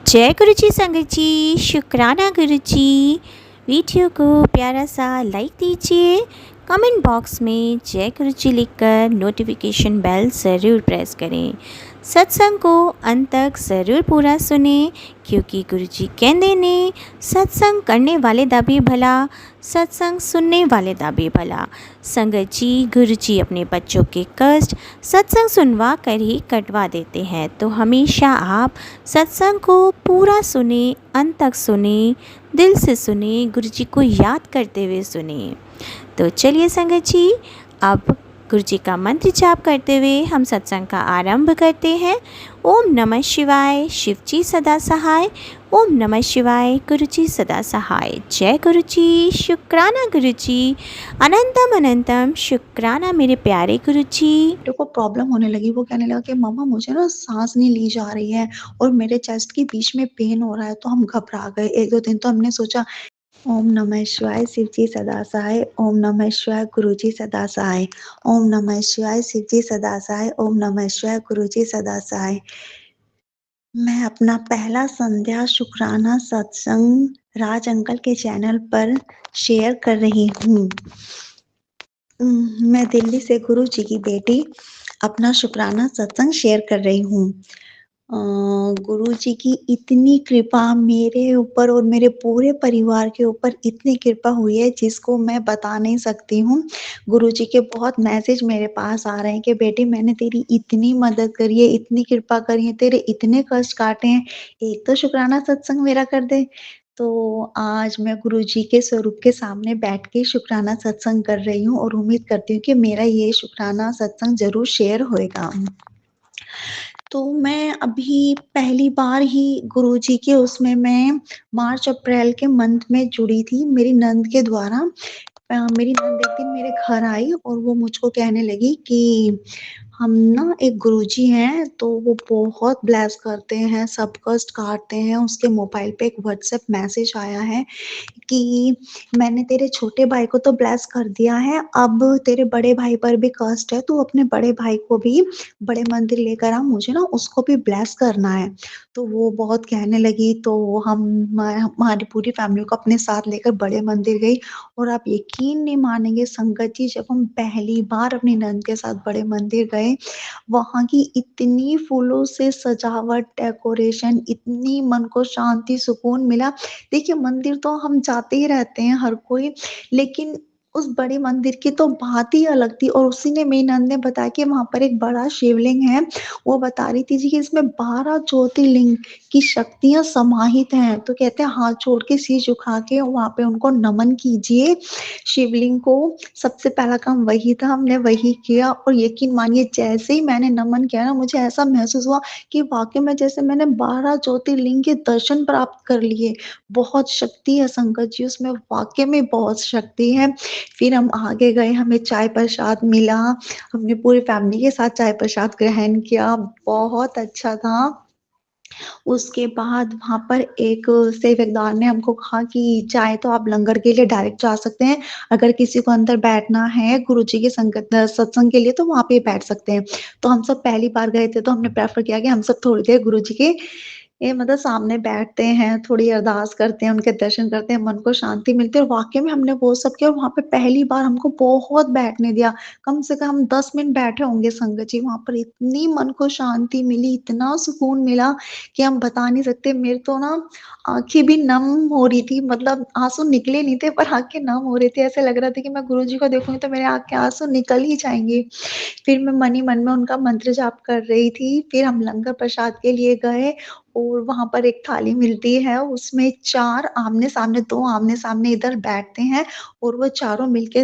जय गुरु जी संगत जी, शुक्राना गुरु जी। वीडियो को प्यारा सा लाइक दीजिए, कमेंट बॉक्स में जय गुरु जी लिखकर नोटिफिकेशन बेल ज़रूर प्रेस करें। सत्संग को अंत तक ज़रूर पूरा सुने, क्योंकि गुरु जी कहते ने सत्संग करने वाले दा भी भला, सत्संग सुनने वाले दा भी भला। संगत जी, गुरु जी अपने बच्चों के कष्ट सत्संग सुनवा कर ही कटवा देते हैं, तो हमेशा आप सत्संग को पूरा सुने, अंत तक सुने, दिल से सुने, गुरु जी को याद करते हुए सुने। तो चलिए संगत जी, अब गुरु जी का मंत्र जाप करते हुए हम सत्संग का आरंभ करते हैं। ओम नमः शिवाय, शिव जी सदा सहाय। ओम नमः शिवाय, गुरु जी सदा सहाय। जय गुरु जी, शुक्राना गुरु जी, अनंतम अनंतम शुक्राना मेरे प्यारे गुरु जी। बेटे को प्रॉब्लम होने लगी। वो कहने लगा कि मम्मा मुझे ना सांस नहीं ली जा रही है और मेरे चेस्ट के बीच में पेन हो रहा है। तो हम घबरा गए। 1-2 दिन तो हमने सोचा ओम नमः शिवाय, शिव जी सदा सहाय। ओम नमः शिवाय, गुरु जी सदा सहाय। ओम नमः शिवाय, शिव जी सदा सहाय। ओम नमः शिवाय, गुरु जी सदा सहाय। मैं अपना पहला संध्या शुक्राना सत्संग राज अंकल के चैनल पर शेयर कर रही हूँ। मैं दिल्ली से गुरु जी की बेटी अपना शुक्राना सत्संग शेयर कर रही हूँ। गुरु जी की इतनी कृपा मेरे ऊपर और मेरे पूरे परिवार के ऊपर इतनी कृपा हुई है जिसको मैं बता नहीं सकती हूँ। गुरु जी के बहुत मैसेज मेरे पास आ रहे हैं कि बेटी मैंने तेरी इतनी मदद करी है, इतनी कृपा करी है, तेरे इतने कष्ट काटे हैं, एक तो शुक्राना सत्संग मेरा कर दे। तो आज मैं गुरु जी के स्वरूप के सामने बैठ के शुक्राना सत्संग कर रही हूँ और उम्मीद करती हूँ कि मेरा ये शुक्राना सत्संग ज़रूर शेयर होएगा। तो मैं अभी पहली बार ही गुरुजी के उसमें मैं मार्च-अप्रैल के मंथ में जुड़ी थी मेरी नंद के द्वारा। मेरी नंद एक दिन मेरे घर आई और वो मुझको कहने लगी कि हम ना एक गुरुजी हैं, तो वो बहुत ब्लेस करते हैं, सब कष्ट काटते हैं। उसके मोबाइल पे एक व्हाट्सएप मैसेज आया है कि मैंने तेरे छोटे भाई को तो ब्लेस कर दिया है, अब तेरे बड़े भाई पर भी कष्ट है, तू अपने बड़े भाई को भी बड़े मंदिर लेकर आ, मुझे ना उसको भी ब्लेस करना है। तो वो बहुत कहने लगी, तो हमारी पूरी फैमिली को अपने साथ लेकर बड़े मंदिर गई और आप यकीन नहीं मानेंगे संगत जी, जब हम पहली बार अपनी नंद के साथ बड़े मंदिर गए, वहाँ की इतनी फूलों से सजावट, डेकोरेशन, इतनी मन को शांति, सुकून मिला। देखिए मंदिर तो हम जाते ही रहते हैं हर कोई, लेकिन उस बड़े मंदिर की तो बात ही अलग थी और उसी ने मेरी नंद ने बताया कि वहाँ पर एक बड़ा शिवलिंग है। वो बता रही थी जी कि इसमें 12 ज्योतिर्लिंग की शक्तियाँ समाहित हैं। तो कहते हैं हाथ जोड़ के शीश झुका के वहाँ पे उनको नमन कीजिए शिवलिंग को। सबसे पहला काम वही था, हमने वही किया और यकीन मानिए जैसे ही मैंने नमन किया ना, मुझे ऐसा महसूस हुआ कि वाक़ई में जैसे मैंने 12 ज्योतिर्लिंग के दर्शन प्राप्त कर लिए। बहुत शक्ति है संगत जी उसमें, वाक़ई में बहुत शक्ति है। फिर हम आगे गए, हमें चाय प्रसाद मिला, हमने पूरी फैमिली के साथ चाय प्रसाद ग्रहण किया, बहुत अच्छा था। उसके बाद वहाँ पर एक सेवकदार ने हमको कहा कि चाहे तो आप लंगर के लिए डायरेक्ट जा सकते हैं, अगर किसी को अंदर बैठना है गुरुजी के सत्संग के लिए तो वहाँ पे बैठ सकते हैं। तो हम सब पहली बार गए थे तो हमने प्रेफ़र किया कि हम सब थोड़ी देर गुरुजी के मतलब सामने बैठते हैं, थोड़ी अरदास करते हैं, उनके दर्शन करते हैं, मन को शांति मिलती है और वाक़ई में हमने वो सब किया और वहाँ पे पहली बार हमको बहुत बैठने दिया। कम से कम 10 मिनट बैठे होंगे संगत जी, वहाँ पर इतनी मन को शांति मिली, इतना सुकून मिला कि हम बता नहीं सकते। मेरे तो ना आँखें भी नम हो रही थी, मतलब आँसू निकले नहीं थे पर आँखें नम हो रही थी। ऐसा लग रहा था कि मैं गुरुजी को देखूँगी तो मेरे आँख के आँसू निकल ही जाएँगे। फिर मैं मन ही मन में उनका मंत्र जाप कर रही थी। फिर हम लंगर प्रसाद के लिए गए और वहाँ पर एक थाली मिलती है, उसमें 4 आमने-सामने 2 आमने-सामने इधर बैठते हैं और वो चारों मिलके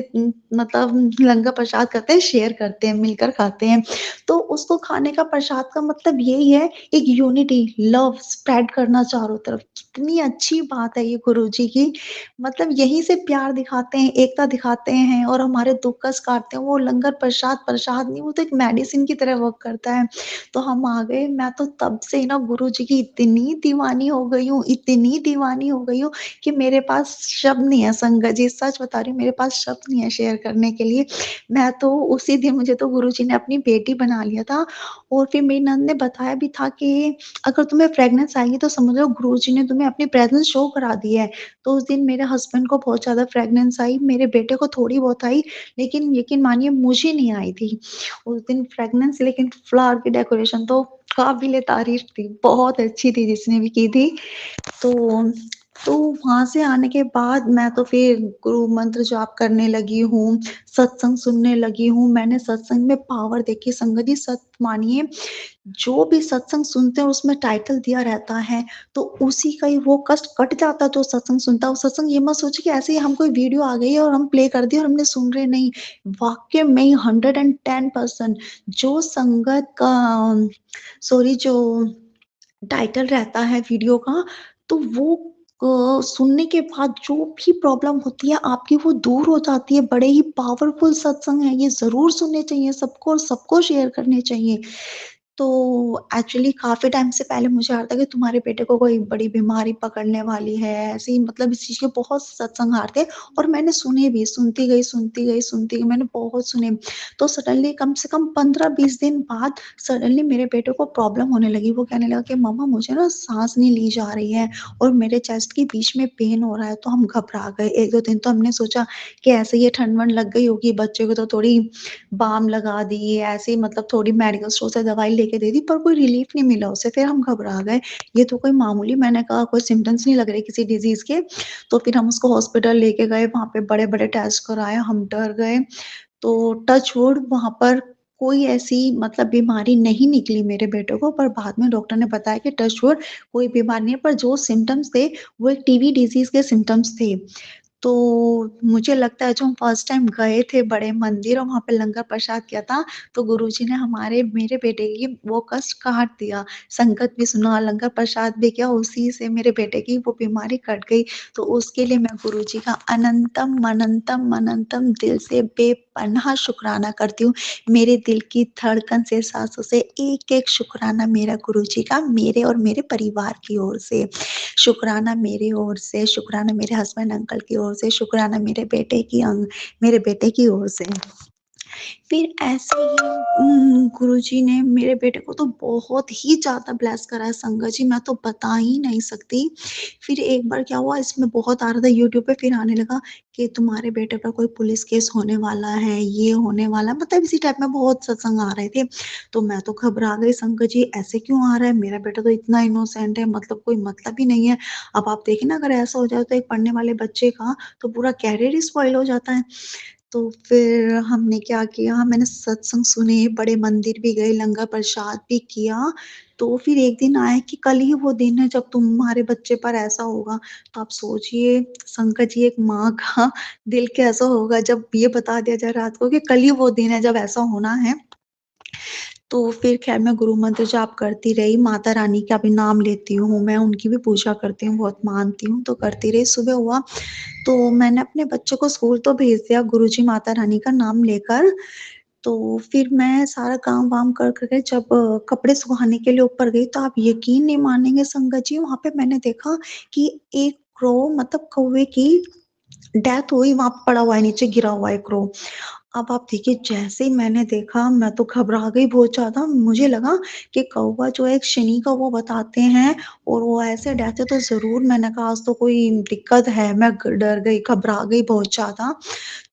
मतलब लंगर प्रसाद करते हैं, शेयर करते हैं, मिलकर खाते हैं। तो उसको खाने का प्रसाद का मतलब यही है, एक यूनिटी, लव स्प्रेड करना चारों तरफ। कितनी अच्छी बात है ये गुरुजी की, मतलब यहीं से प्यार दिखाते हैं, एकता दिखाते हैं और हमारे दुःख कष्ट काटते हैं। वो लंगर प्रसाद, प्रसाद नहीं, वो तो एक मेडिसिन की तरह वर्क करता है। तो हम आ गए, मैं तो तब से ही ना गुरुजी की की इतनी दीवानी हो गई हूँ कि मेरे पास शब्द नहीं है संगत जी, सच बता रही हूँ मेरे पास शब्द नहीं है शेयर करने के लिए। मैं तो उसी दिन मुझे तो गुरुजी ने अपनी बेटी बना लिया था और फिर मेरी नंद ने बताया भी था कि अगर तुम्हें फ्रेग्नेंस आएगी तो समझ लो गुरुजी ने तुम्हें अपनी प्रेज़ेंस शो करा दी है। तो उस दिन मेरे हस्बैंड को बहुत ज़्यादा फ्रेग्नेंस आई, मेरे बेटे को थोड़ी बहुत आई, लेकिन यकीन मानिए मुझे नहीं आई थी। उस दिन फ्रेग्नेंस लेकिन फ्लावर की डेकोरेशन तो काबिल-ए-तारीफ़ थी, बहुत अच्छी थी जिसने भी की थी। तो तो वहाँ से आने के बाद मैं तो फिर गुरु मंत्र जाप करने लगी हूँ, सत्संग सुनने लगी हूँ। मैंने सत्संग में पावर देखी संगत जी, सच मानिए जो भी सत्संग सुनते हैं उसमें टाइटल दिया रहता है, तो उसी का ही वो कष्ट कट जाता है जो सत्संग सुनता है। वो सत्संग ये मत सोचिए कि ऐसे ही हम कोई वीडियो आ गई है और हम प्ले कर दिया और हमने सुन रहे नहीं। वाक़ई में ही 110% जो संगत का सॉरी जो टाइटल रहता है वीडियो का, तो वो सुनने के बाद जो भी प्रॉब्लम होती है आपकी वो दूर हो जाती है। बड़े ही पावरफुल सत्संग हैं, ये ज़रूर सुनने चाहिए सबको और सबको शेयर करने चाहिए। तो एक्चुअली काफ़ी टाइम से पहले मुझे आ रहा था कि तुम्हारे बेटे को कोई बड़ी बीमारी पकड़ने वाली है, ऐसे ही मतलब इस चीज़ के बहुत सत्संग आ रहे थे और मैंने सुने भी, सुनती गई, मैंने बहुत सुने। तो सडनली कम से कम 15-20 दिन बाद सडनली मेरे बेटे को प्रॉब्लम होने लगी। वो कहने लगा कि मम्मा मुझे ना साँस नहीं ली जा रही है और मेरे चेस्ट के बीच में पेन हो रहा है, तो हम घबरा गए। 1-2 दिन तो हमने सोचा कि ऐसे ही ये ठंड-वंड लग गई होगी, बच्चे को तो थोड़ी बाम लगा दी, ऐसे ही मतलब थोड़ी मेडिकल स्टोर से दवाई लेके दे दी, पर कोई रिलीफ नहीं मिला उसे। फिर हम घबरा गए, ये तो कोई मामूली मैंने कहा कोई सिम्पटम्स नहीं लग रहे किसी डिज़ीज़ के। तो फिर हम उसको हॉस्पिटल लेके गए, वहाँ पे बड़े-बड़े टेस्ट कराए, हम डर गए। तो टच वुड वहाँ पर कोई ऐसी मतलब बीमारी नहीं निकली मेरे बेटे को, पर बाद में डॉक्टर ने बताया कि टच वुड कोई बीमारी नहीं है, पर जो सिम्पटम्स थे, वो एक टीबी डिज़ीज़ के सिम्पटम्स थे। तो मुझे लगता है जो हम फर्स्ट टाइम गए थे बड़े मंदिर और वहाँ पे लंगर प्रसाद किया था, तो गुरुजी ने हमारे मेरे बेटे की वो कष्ट काट दिया। संगत भी सुना, लंगर प्रसाद भी किया, उसी से मेरे बेटे की वो बीमारी कट गई। तो उसके लिए मैं गुरुजी का अनंतम, अनंतम, अनंतम दिल से बेपनाह शुकराना करती हूँ। मेरे दिल की धड़कन से, साँसों से एक-एक शुकराना मेरा गुरुजी का मेरे और मेरे परिवार की ओर से। शुकराना मेरी ओर से, शुकराना मेरे हस्बैंड अंकल की ओर से, शुकराना मेरे बेटे की ओर से। फिर ऐसे ही गुरुजी ने मेरे बेटे को तो बहुत ही ज़्यादा ब्लेस करा है संगत जी, मैं तो बता ही नहीं सकती। फिर एक बार क्या हुआ इसमें बहुत आ रहा था यूट्यूब पे फिर आने लगा कि तुम्हारे बेटे पर कोई पुलिस केस होने वाला है, ये होने वाला है, मतलब इसी टाइप में बहुत सत्संग आ रहे थे। तो मैं तो घबरा गई संगत जी ऐसे क्यों आ रहा है? मेरा बेटा तो इतना इनोसेंट है मतलब कोई मतलब ही नहीं है। अब आप देखिए ना अगर ऐसा हो जाए तो एक पढ़ने वाले बच्चे का तो पूरा करियर ही स्पॉइल हो जाता है। तो फिर हमने क्या किया, मैंने सत्संग सुने, बड़े मंदिर भी गए, लंगर प्रसाद भी किया। तो फिर एक दिन आया कि कल ही वो दिन है जब तुम्हारे बच्चे पर ऐसा होगा। तो आप सोचिए संकट जी एक माँ का दिल कैसा होगा जब ये बता दिया जाए रात को कि कल ही वो दिन है जब ऐसा होना है। तो फिर ख़ैर मैं गुरु मंत्र जाप करती रही, माता रानी का भी नाम लेती हूँ, मैं उनकी भी पूजा करती हूँ, बहुत मानती हूँ, तो करती रही। सुबह हुआ तो मैंने अपने बच्चों को स्कूल तो भेज दिया गुरुजी माता रानी का नाम लेकर। तो फिर मैं सारा काम-वाम कर के जब कपड़े सुखाने के लिए ऊपर गई तो आप यकीन नहीं मानेंगे संगत जी वहाँ पे मैंने देखा कि एक क्रो मतलब कौवे की डेथ हुई वहाँ पे पड़ा हुआ है, नीचे गिरा हुआ है क्रो। अब आप देखिए जैसे ही मैंने देखा मैं तो घबरा गई बहुत ज़्यादा। मुझे लगा कि कौवा जो है एक शनि का वो बताते हैं और वो ऐसे डेथ है तो ज़रूर मैंने कहा आज तो कोई दिक्कत है। मैं डर गई, घबरा गई बहुत ज़्यादा।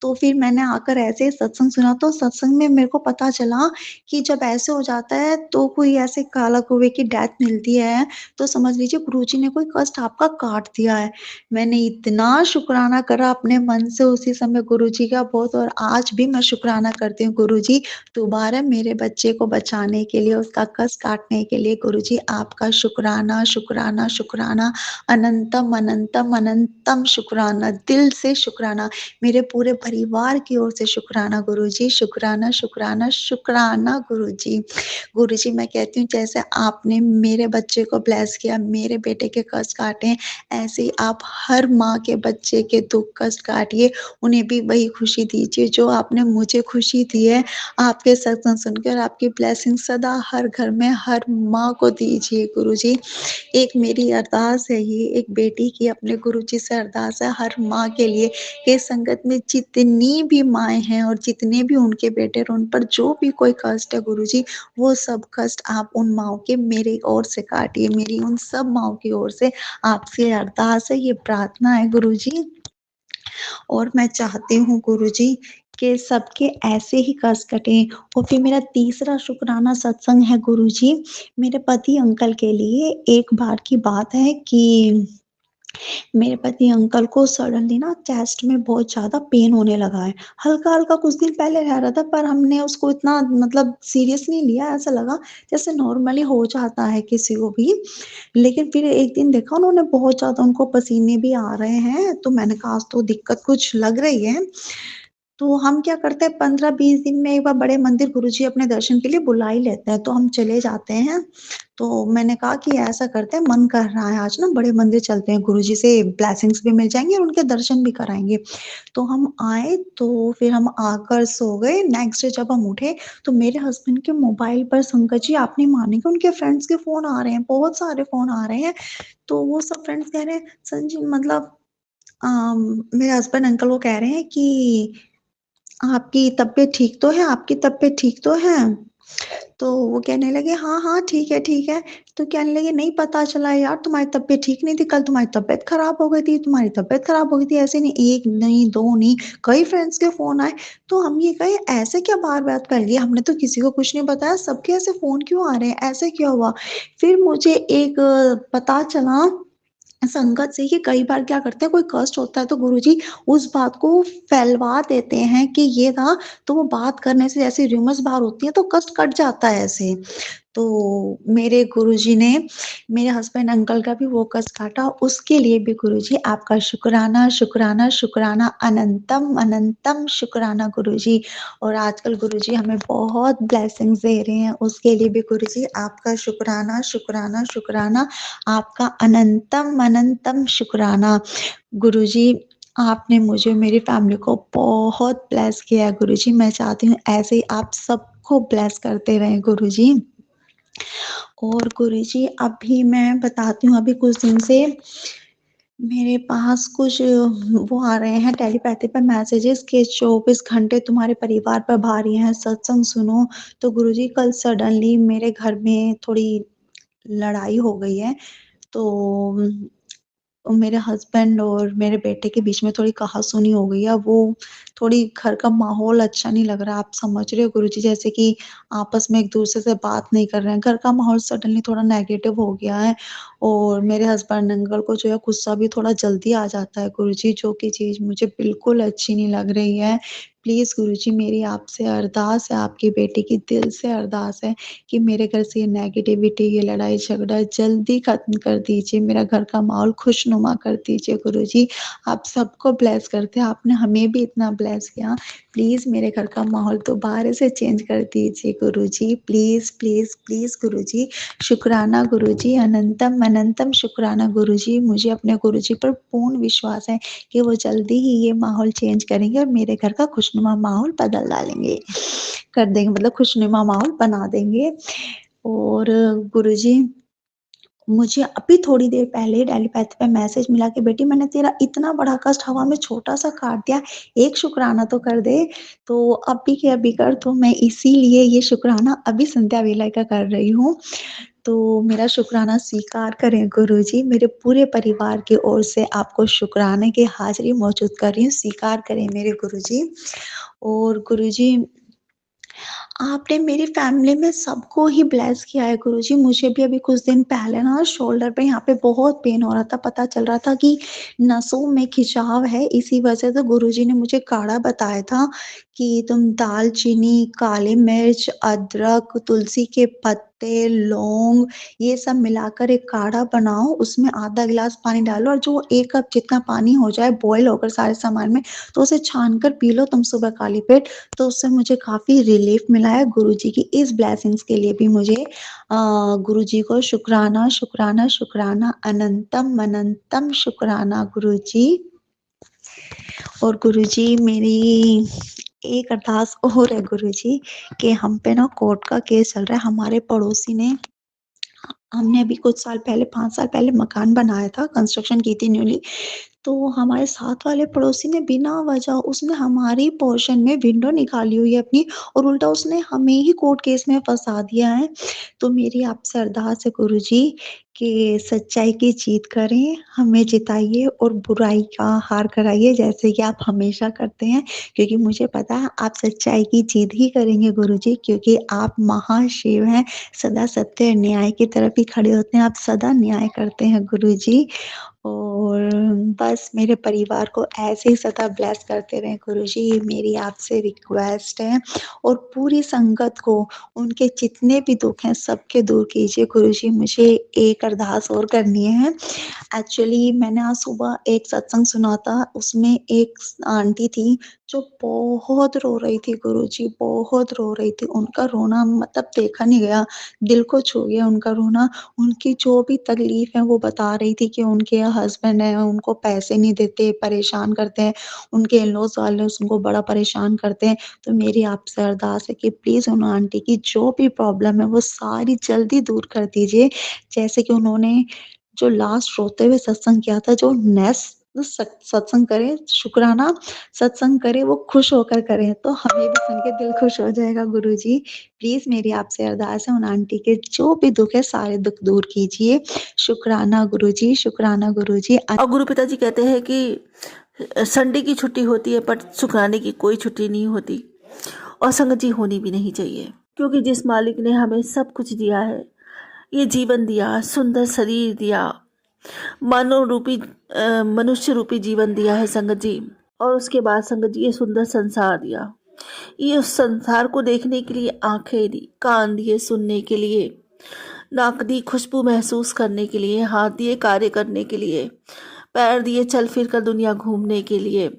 तो फिर मैंने आकर ऐसे ही सत्संग सुना तो सत्संग में मेरे को पता चला कि जब ऐसे हो जाता है तो कोई ऐसे काला कौवे की डेथ मिलती है, तो समझ लीजिए गुरुजी ने कोई कष्ट आपका काट दिया है। मैंने इतना शुकराना करा अपने मन से उसी समय गुरुजी का बहुत और आज भी मैं शुकराना करती हूँ गुरुजी दोबारा मेरे बच्चे को बचाने के लिए, उसका कष्ट काटने के लिए गुरुजी आपका शुकराना, शुकराना, शुकराना, अनंतम, अनंतम, अनंतम शुकराना, दिल से शुकराना। मेरे पूरे परिवार की ओर से शुकराना गुरुजी, शुकराना, शुकराना, शुकराना गुरुजी। गुरुजी मैं कहती हूँ जैसे आपने मेरे बच्चे को ब्लेस किया, मेरे बेटे के कष्ट काटे, ऐसे ही आप हर माँ के बच्चे के दुःख कष्ट काटिए, उन्हें भी वही खुशी दीजिए जो आपने आपने मुझे खुशी दी है, आपके सत्संग सुनकर आपकी ब्लेसिंग सदा हर घर में हर माँ को दीजिए गुरुजी। एक मेरी अरदास है ये, एक बेटी की अपने गुरुजी से अरदास है हर माँ के लिए कि संगत में जितनी भी माएँ हैं और जितने भी उनके बेटे और उन पर जो भी कोई कष्ट है गुरुजी, वो सब कष्ट आप उन माँओं के मेरी ओर से काटिए। मेरी उन सब माँओं की ओर से आपसे अरदास है, ये प्रार्थना है गुरुजी। और मैं चाहती हूँ गुरुजी कि सबके ऐसे ही कष्ट कटें। और फिर मेरा तीसरा शुक्राना सत्संग है गुरुजी, मेरे पति अंकल के लिए। एक बार की बात है कि मेरे पति अंकल को सडनली ना चेस्ट में बहुत ज़्यादा पेन होने लगा है। हल्का-हल्का कुछ दिन पहले रह रहा था, पर हमने उसको इतना मतलब सीरियस नहीं लिया, ऐसा लगा जैसे नॉर्मली हो जाता है किसी को भी। लेकिन फिर एक दिन देखा उन्होंने बहुत ज़्यादा उनको पसीने भी आ रहे हैं, तो मैंने कहा आज तो दिक्कत कुछ लग रही है। तो हम क्या करते हैं 15-20 दिन में एक बार बड़े मंदिर गुरुजी अपने दर्शन के लिए बुला ही लेते हैं, तो हम चले जाते हैं। तो मैंने कहा कि ऐसा करते हैं मन कर रहा है आज ना बड़े मंदिर चलते हैं, गुरुजी से ब्लेसिंग्स भी मिल जाएँगी और उनके दर्शन भी कराएँगे। तो हम आए तो फिर हम आकर सो गए, नेक्स्ट डे जब हम उठे तो मेरे हस्बैंड के मोबाइल पर संगत जी आप नहीं मानेंगे उनके फ्रेंड्स के फ़ोन आ रहे हैं, बहुत सारे फ़ोन आ रहे हैं। तो वो सब फ्रेंड्स कह रहे हैं संजी मतलब मेरे हस्बैंड अंकल वो कह रहे हैं कि आपकी तबीयत ठीक तो है? आपकी तबीयत ठीक तो है? तो वो कहने लगे, "हाँ, हाँ, ठीक है, ठीक है।" तो कहने लगे, "नहीं पता चला यार तुम्हारी तबीयत ठीक नहीं थी, कल तुम्हारी तबीयत खराब हो गई थी, तुम्हारी तबीयत खराब हो गई थी।" ऐसे नहीं 1 नहीं, 2 नहीं, कई फ्रेंड्स के फ़ोन आए। तो हम ये कहे, "ऐसे क्या बात-बात कर लिया? हमने तो किसी को कुछ नहीं बताया, सबके ऐसे फ़ोन क्यों आ रहे हैं? ऐसे क्या हुआ?" फिर मुझे एक पता चला संगत से कि कई बार क्या करते हैं कोई कष्ट होता है तो गुरुजी उस बात को फैलवा देते हैं कि ये था, तो वो बात करने से जैसे र्यूमर्स बाहर होती है तो कष्ट कट जाता है ऐसे। तो मेरे गुरुजी ने मेरे हस्बैंड अंकल का भी वो कष्ट काटा, उसके लिए भी गुरुजी आपका शुक्राना, शुक्राना, शुक्राना, अनंतम, अनंतम शुक्राना गुरुजी। और आजकल गुरुजी हमें बहुत ब्लेसिंग्स दे रहे हैं, उसके लिए भी गुरुजी आपका शुक्राना, शुक्राना, शुक्राना, आपका अनंतम, अनंतम शुक्राना। गुरुजी आपने मुझे और मेरी फैमिली को बहुत ब्लेस किया है गुरुजी, मैं चाहती हूँ ऐसे ही आप सबको ब्लेस करते रहें गुरुजी। और गुरुजी अभी मैं बताती हूँ अभी कुछ दिन से मेरे पास कुछ वो आ रहे हैं टेलीपैथी पे मैसेजेस कि 24 घंटे तुम्हारे परिवार पर भारी हैं, सत्संग सुनो। तो गुरुजी कल सडनली मेरे घर में थोड़ी लड़ाई हो गई है। तो मेरे हस्बैंड और मेरे बेटे के बीच में थोड़ी कहा-सुनी हो गई है। वो थोड़ी घर का माहौल अच्छा नहीं लग रहा, आप समझ रहे हो गुरुजी जैसे कि आपस में एक-दूसरे से बात नहीं कर रहे हैं। घर का माहौल सडनली थोड़ा नेगेटिव हो गया है और मेरे हस्बैंड अंकल को जो है गुस्सा भी थोड़ा जल्दी आ जाता है गुरुजी, जो कि चीज़ मुझे बिल्कुल अच्छी नहीं लग रही है। प्लीज़ गुरुजी मेरी आपसे अरदास है, आपकी बेटी की दिल से अरदास है कि मेरे घर से ये नेगेटिविटी, ये लड़ाई-झगड़ा जल्दी ख़त्म कर दीजिए। मेरा घर का माहौल खुशनुमा कर दीजिए गुरुजी। आप सबको ब्लेस करते हैं, आपने हमें भी इतना ब्लेस किया। प्लीज़ मेरे घर का माहौल दोबारा से चेंज कर दीजिए गुरुजी। प्लीज़, प्लीज़, प्लीज़ गुरुजी। शुक्राना गुरुजी, अनंतम, अनंतम शुक्राना गुरुजी। मुझे अपने गुरुजी पर पूर्ण विश्वास है कि वो जल्दी ही ये माहौल चेंज करेंगे और मेरे घर का खुशनुमा माहौल बदल डालेंगे। कर देंगे मतलब खुशनुमा माहौल बना देंगे। और गुरुजी मुझे अभी थोड़ी देर पहले टेलीपैथी पे मैसेज मिला कि बेटी मैंने तेरा इतना बड़ा कष्ट हवा में छोटा-सा काट दिया, एक शुकराना तो कर दे। तो अभी के अभी कर तो मैं इसीलिए ये शुकराना अभी संध्या वेला का कर रही हूँ। तो मेरा शुकराना स्वीकार करें गुरुजी, मेरे पूरे परिवार की ओर से आपको शुकराने की हाज़िरी मौजूद कर रही हूँ, स्वीकार करें मेरे गुरुजी। और गुरुजी आपने मेरी फैमिली में सबको ही ब्लेस किया है गुरुजी। मुझे भी अभी कुछ दिन पहले ना शोल्डर पे यहाँ पे बहुत पेन हो रहा था, पता चल रहा था कि नसों में खिंचाव है, इसी वजह से गुरुजी ने मुझे काढ़ा बताया था कि तुम दालचीनी, काली मिर्च, अदरक, तुलसी के पत्ते, लौंग ये सब मिलाकर एक काढ़ा बनाओ, उसमें आधा गिलास पानी डालो और जो 1 कप जितना पानी हो जाए बॉयल होकर सारे सामान में, तो उसे छान कर पी लो तुम सुबह खाली पेट। तो उससे मुझे काफ़ी रिलीफ़ मिला है। गुरुजी की इस ब्लेसिंग्स के लिए भी मुझे गुरुजी को शुकराना, शुकराना, शुकराना, अनंतम, अनंतम शुकराना गुरुजी। और गुरुजी मेरी एक अरदास और है गुरुजी कि हम पे ना कोर्ट का केस चल रहा है। हमारे पड़ोसी ने हमने अभी कुछ साल पहले 5 साल पहले मकान बनाया था, कंस्ट्रक्शन की थी न्यूली। तो हमारे साथ वाले पड़ोसी ने बिना वजह उसने हमारी पोर्शन में विंडो निकाली हुई है अपनी और उल्टा उसने हमें ही कोर्ट केस में फँसा दिया है। तो मेरी आपसे अरदास है गुरुजी कि सच्चाई की जीत करें, हमें जिताइए और बुराई का हार कराइए जैसे कि आप हमेशा करते हैं। क्योंकि मुझे पता है आप सच्चाई की जीत ही करेंगे गुरुजी क्योंकि आप महाशिव हैं, सदा सत्य और न्याय की तरफ ही खड़े होते हैं, आप सदा न्याय करते हैं गुरुजी। और बस मेरे परिवार को ऐसे ही सदा ब्लेस करते रहें गुरुजी, ये मेरी आपसे रिक्वेस्ट है और पूरी संगत को उनके जितने भी दुःख हैं सबके दूर कीजिए गुरुजी। मुझे एक अरदास और करनी है। एक्चुअली मैंने आज सुबह एक सत्संग सुना था, उसमें एक आंटी थी जो बहुत रो रही थी गुरुजी, बहुत रो रही थी। उनका रोना मतलब देखा नहीं गया, दिल को छू गया उनका रोना। उनकी जो भी तकलीफ़ है वो बता रही थी कि उनके हस्बैंड हैं, उनको पैसे नहीं देते, परेशान करते हैं। उनके इन-लॉज़ वाले उनको बड़ा परेशान करते हैं। तो मेरी आपसे अरदास है कि प्लीज़ उन आंटी की जो भी प्रॉब्लम है वो सारी जल्दी दूर कर दीजिए। जैसे कि उन्होंने जो लास्ट रोते हुए सत्संग किया था, जो नेक्स्ट सत्संग करें, शुक्राना सत्संग करें, वो खुश होकर करें, तो हमें भी सुन के दिल खुश हो जाएगा गुरुजी। प्लीज़ मेरी आपसे अरदास है उन आंटी के जो भी दुःख है सारे दुःख दूर कीजिए। शुक्राना गुरुजी, शुक्राना गुरुजी। और गुरु पिताजी कहते हैं कि संडे की छुट्टी होती है पर शुक्राने की कोई छुट्टी नहीं होती और संगत जी होनी भी नहीं चाहिए, क्योंकि जिस मालिक ने हमें सब कुछ दिया है, ये जीवन दिया, सुंदर शरीर दिया, मानव रूपी मनुष्य रूपी जीवन दिया है संगत जी, और उसके बाद संगत जी ये सुंदर संसार दिया। ये उस संसार को देखने के लिए आंखें दी, कान दिए सुनने के लिए, नाक दी खुशबू महसूस करने के लिए, हाथ दिए कार्य करने के लिए, पैर दिए चल फिर कर दुनिया घूमने के लिए,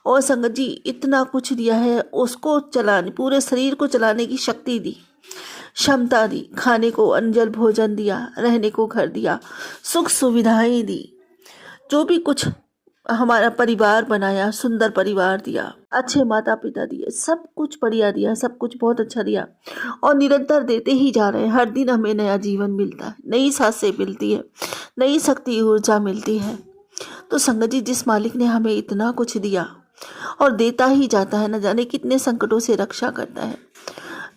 और संगत जी इतना कुछ दिया है, उसको चलाने, पूरे शरीर को चलाने की शक्ति दी, क्षमता दी, खाने को अन्न भोजन दिया, रहने को घर दिया, सुख सुविधाएं दी, जो भी कुछ हमारा परिवार बनाया, सुंदर परिवार दिया, अच्छे माता पिता दिए, सब कुछ बढ़िया दिया, सब कुछ बहुत अच्छा दिया और निरंतर देते ही जा रहे हैं। हर दिन हमें नया जीवन मिलता है, नई सांसें मिलती है, नई शक्ति ऊर्जा मिलती है। तो संगत जी जिस मालिक ने हमें इतना कुछ दिया और देता ही जाता है, न जाने कितने संकटों से रक्षा करता है,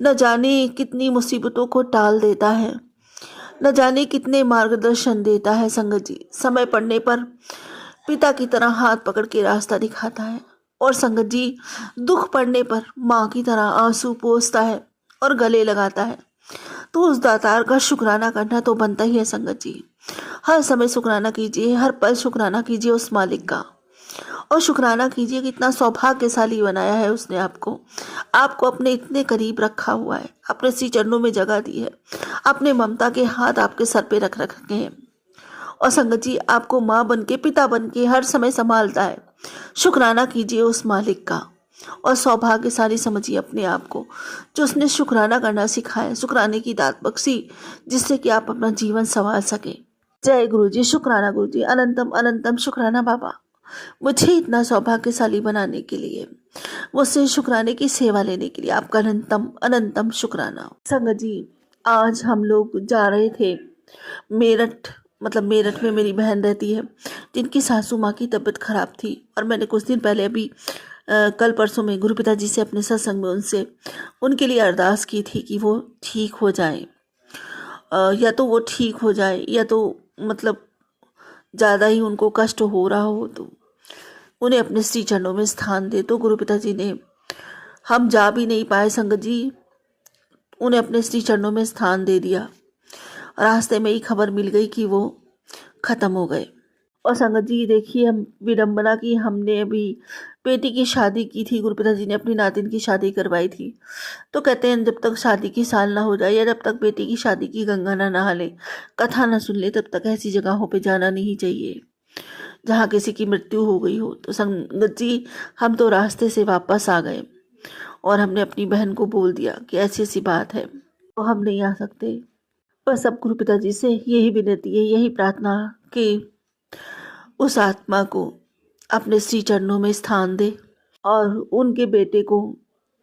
न जाने कितनी मुसीबतों को टाल देता है, न जाने कितने मार्गदर्शन देता है। संगत जी समय पड़ने पर पिता की तरह हाथ पकड़ के रास्ता दिखाता है, और संगत जी दुख पड़ने पर माँ की तरह आंसू पोंछता है और गले लगाता है। तो उस दातार का शुक्राना करना तो बनता ही है संगत जी। हर समय शुक्राना कीजिए, हर पल शुक्राना कीजिए उस मालिक का, और शुक्राना कीजिए कि इतना सौभाग्यशाली बनाया है उसने आपको, आपको अपने इतने करीब रखा हुआ है, अपने श्री चरणों में जगह दी है, अपने ममता के हाथ आपके सर पे रख रखे हैं, और संगत जी आपको माँ बन के, पिता बन के हर समय संभालता है। शुक्राना कीजिए उस मालिक का, और सौभाग्यशाली समझिए अपने आप को जो उसने शुक्राना करना सिखाया, शुक्राने की दात बख्शी, जिससे कि आप अपना जीवन संवार सके। जय गुरु जी, शुक्राना गुरु जी, अनंतम अनंतम शुक्राना बाबा, मुझे इतना सौभाग्यशाली बनाने के लिए, मुझसे शुक्राने की सेवा लेने के लिए आपका अनंतम अनंतम शुक्राना। संगत जी आज हम लोग जा रहे थे मेरठ, मतलब मेरठ में मेरी बहन रहती है जिनकी सासू माँ की तबीयत खराब थी, और मैंने कुछ दिन पहले अभी कल परसों में गुरु पिताजी से अपने सत्संग में उनसे उनके लिए अरदास की थी कि वो ठीक हो जाए, या तो वो ठीक हो जाए या तो मतलब ज़्यादा ही उनको कष्ट हो रहा हो तो उन्हें अपने श्री चरणों में स्थान दे। तो गुरु पिताजी ने, हम जा भी नहीं पाए संगत जी, उन्हें अपने श्री चरणों में स्थान दे दिया। रास्ते में ही खबर मिल गई कि वो ख़त्म हो गए। और संगत जी देखिए, हम विडम्बना की, हमने अभी बेटी की शादी की थी, गुरु पिताजी ने अपनी नातिन की शादी करवाई थी। तो कहते हैं जब तक शादी की साल ना हो जाए या जब तक बेटी की शादी की गंगा ना नहा ले, कथा ना सुन ले, तब तक ऐसी जगहों पे जाना नहीं चाहिए जहाँ किसी की मृत्यु हो गई हो। तो संगत जी हम तो रास्ते से वापस आ गए और हमने अपनी बहन को बोल दिया कि ऐसी ऐसी बात है, तो हम नहीं आ सकते। बस अब गुरु पिताजी से यही विनती है, यही प्रार्थना कि उस आत्मा को अपने श्री चरणों में स्थान दे और उनके बेटे को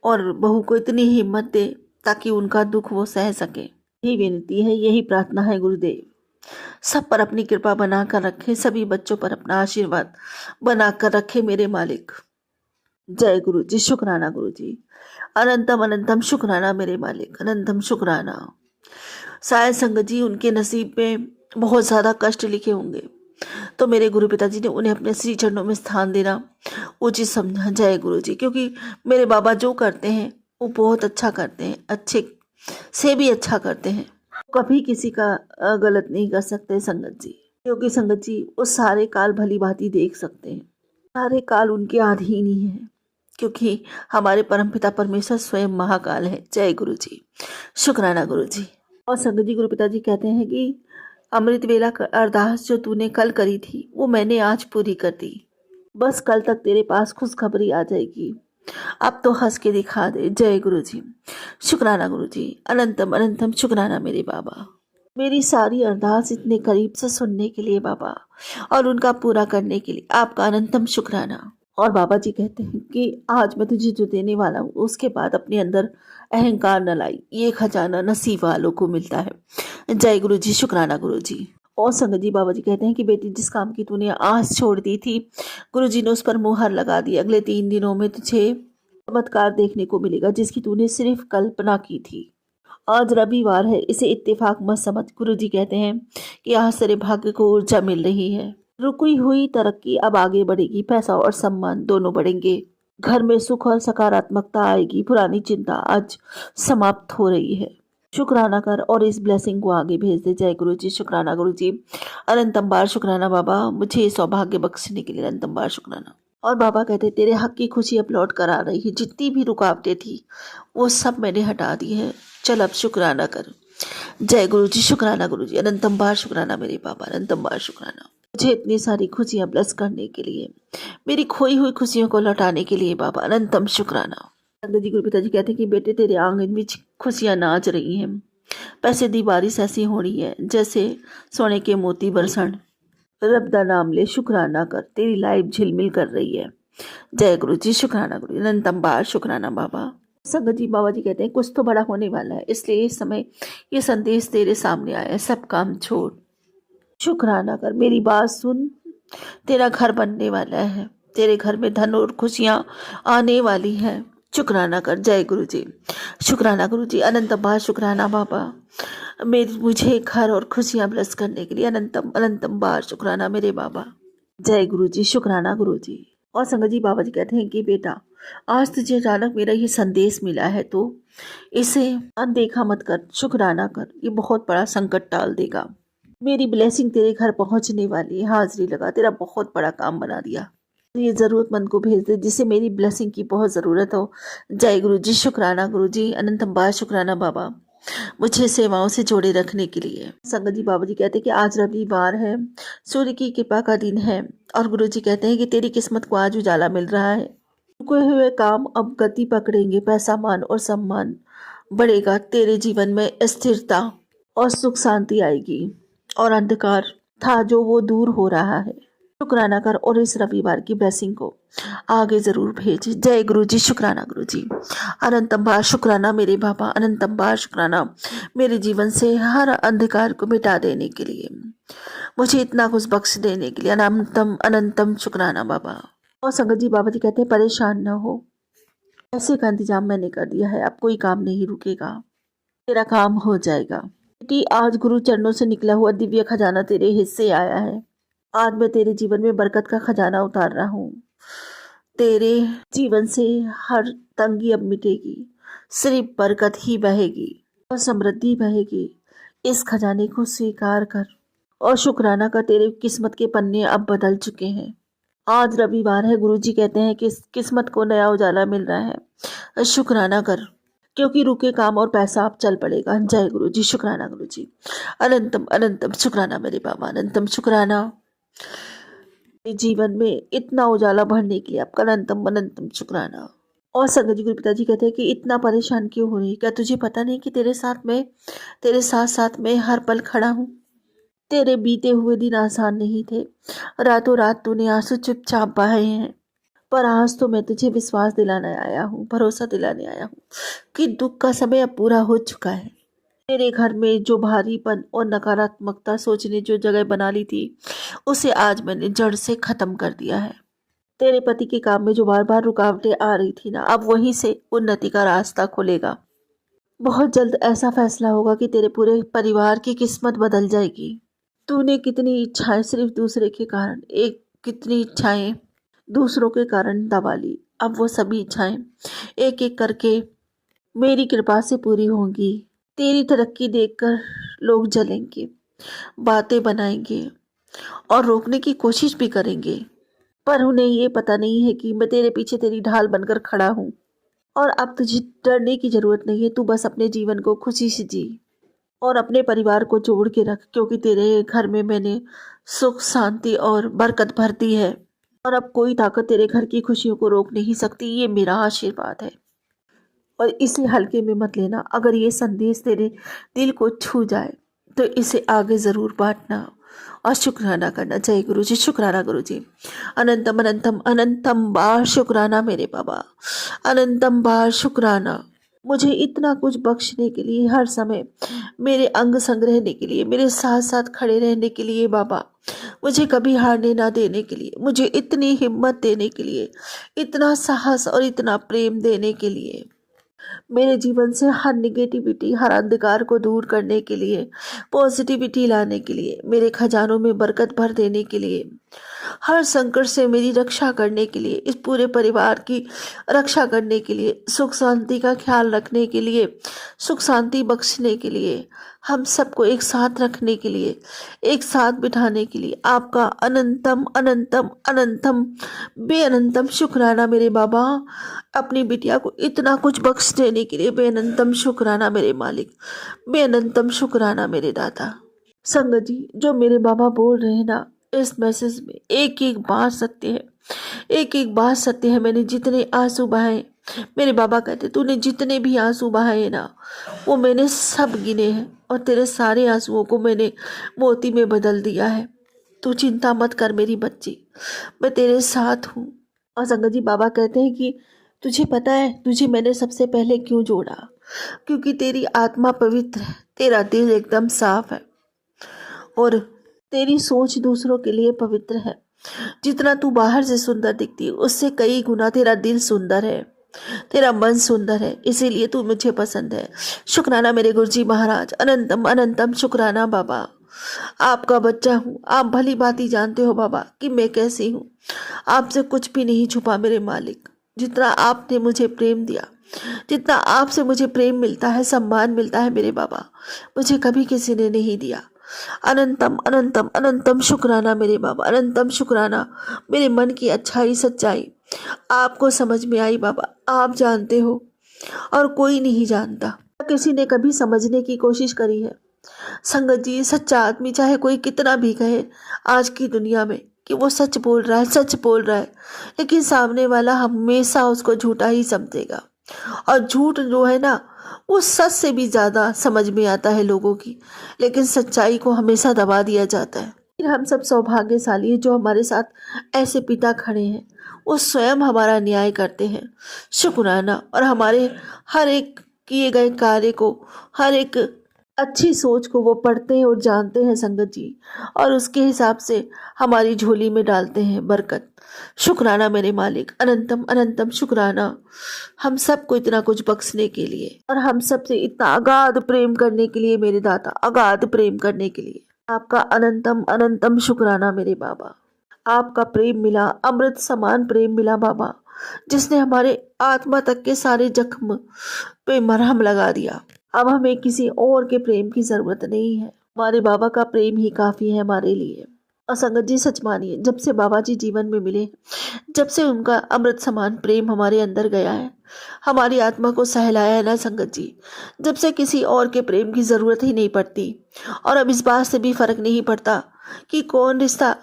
और बहू को इतनी हिम्मत दे ताकि उनका दुख वो सह सके। यही विनती है, यही प्रार्थना है गुरुदेव। सब पर अपनी कृपा बनाकर रखे, सभी बच्चों पर अपना आशीर्वाद बनाकर रखे मेरे मालिक। जय गुरु जी, शुक्राना गुरु जी, अनंतम अनंतम शुक्राना मेरे मालिक, अनंतम शुक्राना। शायद संगत जी उनके नसीब में बहुत ज़्यादा कष्ट लिखे होंगे, तो मेरे गुरु पिताजी ने उन्हें अपने श्री चरणों में स्थान देना उचित समझा। जय गुरु जी, क्योंकि मेरे बाबा जो करते हैं वो बहुत अच्छा करते हैं, अच्छे से भी अच्छा करते हैं, कभी किसी का गलत नहीं कर सकते संगत जी, क्योंकि संगत जी वो सारे काल भली भांति देख सकते हैं, सारे काल उनके अधीन ही है, क्योंकि हमारे परमपिता परमेश्वर स्वयं महाकाल है। जय गुरु जी, शुक्राना गुरु जी। और संगत जी गुरु पिताजी कहते हैं कि अमृत वेला अरदास जो तूने कल करी थी वो मैंने आज पूरी कर दी, बस कल तक तेरे पास खुशखबरी आ जाएगी, अब तो हंस के दिखा दे। जय गुरु जी, शुक्राना गुरु जी, अनंतम अनंतम शुक्राना मेरे बाबा, मेरी सारी अरदास इतने करीब से सुनने के लिए बाबा, और उनका पूरा करने के लिए आपका अनंतम शुक्राना। और बाबा जी कहते हैं कि आज मैं तुझे जो देने वाला हूँ उसके बाद अपने अंदर अहंकार न लाई, ये खजाना नसीब वालों को मिलता है। जय गुरु जी, शुक्राना गुरु जी। और संगत जी बाबा जी कहते हैं कि बेटी जिस काम की तूने आस छोड़ दी थी, गुरु जी ने उस पर मुहर लगा दी। अगले 3 दिनों में तुझे चमत्कार देखने को मिलेगा जिसकी तूने सिर्फ कल्पना की थी। आज रविवार है, इसे इत्तेफाक मत समझ। गुरु जी कहते हैं कि आज तेरे भाग्य को ऊर्जा मिल रही है, रुकी हुई तरक्की अब आगे बढ़ेगी, पैसा और सम्मान दोनों बढ़ेंगे, घर में सुख और सकारात्मकता आएगी, पुरानी चिंता आज समाप्त हो रही है। शुक्राना कर और इस ब्लेसिंग को आगे भेज दे। जय गुरु जी, शुक्राना गुरु जी, अनंतम बार शुक्राना बाबा, मुझे सौभाग्य बख्शने के लिए अनंतम बार शुक्राना। और बाबा कहते तेरे हक की खुशी अब लौट कर आ रही है, जितनी भी रुकावटें थी वो सब मैंने हटा दी है, चल अब शुक्राना कर। जय गुरु जी, शुक्राना गुरु जी, अनंतम बार शुक्राना मेरे बाबा, अनंतम बार शुक्राना, मुझे इतनी सारी खुशियां ब्लेस करने के लिए, मेरी खोई हुई खुशियों को लौटाने के लिए बाबा, अनंतम शुक्राना। संगत जी गुरु पिताजी कहते हैं कि बेटे तेरे आंगन में खुशियां नाच रही हैं, पैसे दी बारिश ऐसी हो रही है जैसे सोने के मोती बरसण, रब दा नाम ले शुक्राना कर, तेरी लाइफ झिलमिल कर रही है। जय गुरु जी, शुक्राना गुरु, अनंतम बार शुक्राना बाबा। संगत जी बाबा जी कहते हैं कुछ तो बड़ा होने वाला है, इसलिए इस समय ये संदेश तेरे सामने आया है, सब काम छोड़ शुक्राना कर, मेरी बात सुन, तेरा घर बनने वाला है, तेरे घर में धन और खुशियां आने वाली है, शुक्राना कर। जय गुरु जी, शुक्राना गुरु जी, अनंतम बार शुक्राना बाबा, मुझे घर और खुशियां ब्लेस करने के लिए अनंतम अनंतम बार शुक्राना मेरे बाबा। जय गुरु जी, शुक्राना गुरु जी। और संगत जी बाबा जी कहते हैं कि बेटा आज तुझे अचानक मेरा ये संदेश मिला है तो इसे अनदेखा मत कर, शुक्राना कर, ये बहुत बड़ा संकट टाल देगा, मेरी ब्लेसिंग तेरे घर पहुंचने वाली है, हाजिरी लगा, तेरा बहुत बड़ा काम बना दिया, ये ज़रूरतमंद को भेज दे जिसे मेरी ब्लेसिंग की बहुत ज़रूरत हो। जय गुरु जी, शुक्राना गुरु जी, अनंतम बार शुक्राना बाबा, मुझे सेवाओं से जोड़े रखने के लिए। संगत जी बाबा जी कहते हैं कि आज रविवार है, सूर्य की कृपा का दिन है, और गुरु जी कहते हैं कि तेरी किस्मत को आज उजाला मिल रहा है, रुके हुए काम अब गति पकड़ेंगे, पैसा मान और सम्मान बढ़ेगा, तेरे जीवन में स्थिरता और सुख शांति आएगी, और अंधकार था जो वो दूर हो रहा है। शुक्राना कर और इस रविवार की ब्लेसिंग को आगे जरूर भेज। जय गुरु जी, शुक्राना गुरु जी, अनंतम बार शुक्राना मेरे बाबा, अनंतम बार शुक्राना मेरे जीवन से हर अंधकार को मिटा देने के लिए, मुझे इतना कुछ बख्श देने के लिए अनंतम अनंतम शुक्राना बाबा। और संगत जी बाबा जी कहते हैं परेशान न हो, ऐसे का इंतजाम मैंने कर दिया है, अब कोई काम नहीं रुकेगा, तेरा काम हो जाएगा। बेटी आज गुरु चरणों से निकला हुआ दिव्य खजाना तेरे हिस्से आया है, आज मैं तेरे जीवन में बरकत का खजाना उतार रहा हूँ, तेरे जीवन से हर तंगी अब मिटेगी, सिर्फ बरकत ही बहेगी और समृद्धि बहेगी। इस खजाने को स्वीकार कर और शुक्राना कर, तेरे किस्मत के पन्ने अब बदल चुके हैं। आज रविवार है, गुरु जी कहते हैं कि किस्मत को नया उजाला मिल रहा है, शुक्राना कर, क्योंकि रुके काम और पैसा अब चल पड़ेगा। जय गुरु जी, शुक्राना गुरु जी, अनंतम अनंतम शुक्राना मेरे बाबा, अनंतम शुक्राना जीवन में इतना उजाला भरने के लिए आपका अनंतम अनंतम शुक्राना। और संगत जी गुरु पिताजी कहते हैं कि इतना परेशान क्यों हो रही, क्या तुझे पता नहीं कि तेरे साथ साथ में हर पल खड़ा हूँ। तेरे बीते हुए दिन आसान नहीं थे, रातों रात तूने आंसू चुपचाप बहाए हैं, पर आज तो मैं तुझे विश्वास दिलाने आया हूँ, भरोसा दिलाने आया हूँ कि दुख का समय अब पूरा हो चुका है। तेरे घर में जो भारीपन और नकारात्मकता सोचने जो जगह बना ली थी, उसे आज मैंने जड़ से खत्म कर दिया है। तेरे पति के काम में जो बार बार रुकावटें आ रही थी ना, अब वहीं से उन्नति का रास्ता खुलेगा। बहुत जल्द ऐसा फैसला होगा कि तेरे पूरे परिवार की किस्मत बदल जाएगी। तूने कितनी इच्छाएं सिर्फ दूसरे के कारण, कितनी इच्छाएं दूसरों के कारण दबा ली। अब वो सभी इच्छाएं एक एक करके मेरी कृपा से पूरी होंगी। तेरी तरक्की देखकर लोग जलेंगे, बातें बनाएंगे और रोकने की कोशिश भी करेंगे, पर उन्हें ये पता नहीं है कि मैं तेरे पीछे तेरी ढाल बनकर खड़ा हूँ। और अब तुझे डरने की जरूरत नहीं है। तू बस अपने जीवन को खुशी से जी और अपने परिवार को जोड़ के रख, क्योंकि तेरे घर में मैंने सुख, शांति और बरकत भर दी है। और अब कोई ताकत तेरे घर की खुशियों को रोक नहीं सकती। ये मेरा आशीर्वाद है और इसे हल्के में मत लेना। अगर ये संदेश तेरे दिल को छू जाए तो इसे आगे ज़रूर बांटना और शुक्राना करना। जय गुरु जी, शुक्राना गुरु जी। अनंतम अनंतम अनंतम बार शुक्राना मेरे बाबा, अनंतम बार शुक्राना। मुझे इतना कुछ बख्शने के लिए, हर समय मेरे अंग संग रहने के लिए, मेरे साथ साथ खड़े रहने के लिए बाबा, मुझे कभी हारने ना देने के लिए, मुझे इतनी हिम्मत देने के लिए, इतना साहस और इतना प्रेम देने के लिए, मेरे जीवन से हर निगेटिविटी, हर अंधकार को दूर करने के लिए, पॉजिटिविटी लाने के लिए, मेरे खजानों में बरकत भर देने के लिए, हर संकट से मेरी रक्षा करने के लिए, इस पूरे परिवार की रक्षा करने के लिए, सुख शांति का ख्याल रखने के लिए, सुख शांति बख्शने के लिए, हम सबको एक साथ रखने के लिए, एक साथ बिठाने के लिए आपका अनंतम अनंतम अनंतम बेअनंतम शुक्राना मेरे बाबा। अपनी बिटिया को इतना कुछ बख्श देने के लिए बेअनंतम शुक्राना मेरे मालिक, बेअनंतम शुक्राना मेरे दाता। संगत जी, जो मेरे बाबा बोल रहे हैं ना इस मैसेज में, एक एक बात सत्य है, एक एक बात सत्य है। मैंने जितने आंसू बहाए, मेरे बाबा कहते तूने जितने भी आंसू बहाए ना, वो मैंने सब गिने हैं और तेरे सारे आंसुओं को मैंने मोती में बदल दिया है। तू चिंता मत कर मेरी बच्ची, मैं तेरे साथ हूँ। और संगत जी, बाबा कहते हैं कि तुझे पता है तुझे मैंने सबसे पहले क्यों जोड़ा? क्योंकि तेरी आत्मा पवित्र है, तेरा दिल एकदम साफ है और तेरी सोच दूसरों के लिए पवित्र है। जितना तू बाहर से सुंदर दिखती है उससे कई गुना तेरा दिल सुंदर है, तेरा मन सुंदर है, इसीलिए तू मुझे पसंद है। शुक्राना मेरे गुरुजी महाराज, अनंतम अनंतम शुक्राना बाबा। आपका बच्चा हूँ, आप भली भांति जानते हो बाबा कि मैं कैसी हूँ। आपसे कुछ भी नहीं छुपा मेरे मालिक। जितना आपने मुझे प्रेम दिया, जितना आपसे मुझे प्रेम मिलता है, सम्मान मिलता है मेरे बाबा, मुझे कभी किसी ने नहीं दिया। अनंतम अनंतम अनंतम शुक्राना मेरे बाबा, अनंतम शुक्राना। मेरे मन की अच्छाई सच्चाई आपको समझ में आई बाबा, आप जानते हो और कोई नहीं जानता। किसी ने कभी समझने की कोशिश करी है? संगत जी, सच्चा आदमी चाहे कोई कितना भी कहे आज की दुनिया में कि वो सच बोल रहा है, सच बोल रहा है, लेकिन सामने वाला हमेशा उसको झूठा ही समझेगा। और झूठ जो है ना, वो सच से भी ज़्यादा समझ में आता है लोगों की, लेकिन सच्चाई को हमेशा दबा दिया जाता है। फिर हम सब सौभाग्यशाली हैं जो हमारे साथ ऐसे पिता खड़े हैं, वो स्वयं हमारा न्याय करते हैं। शुक्राना। और हमारे हर एक किए गए कार्य को, हर एक अच्छी सोच को वो पढ़ते हैं और जानते हैं संगत जी, और उसके हिसाब से हमारी झोली में डालते हैं बरकत। शुक्राना मेरे मालिक, अनंतम अनंतम शुक्राना हम सबको इतना कुछ बख्शने के लिए और हम सबसे इतना अगाध प्रेम करने के लिए मेरे दाता, अगाध प्रेम करने के लिए आपका अनंतम अनंतम शुक्राना मेरे बाबा। आपका प्रेम मिला, अमृत समान प्रेम मिला बाबा, जिसने हमारे आत्मा तक के सारे जख्म पे मरहम लगा दिया। अब हमें किसी और के प्रेम की जरूरत नहीं है, हमारे बाबा का प्रेम ही काफी है हमारे लिए। और संगत जी, सच मानिए, जब से बाबा जी जीवन में मिले, जब से उनका अमृत समान प्रेम हमारे अंदर गया है, हमारी आत्मा को सहलाया है ना संगत जी, जब से किसी और के प्रेम की ज़रूरत ही नहीं पड़ती। और अब इस बात से भी फ़र्क नहीं पड़ता कि कौन रिश्ता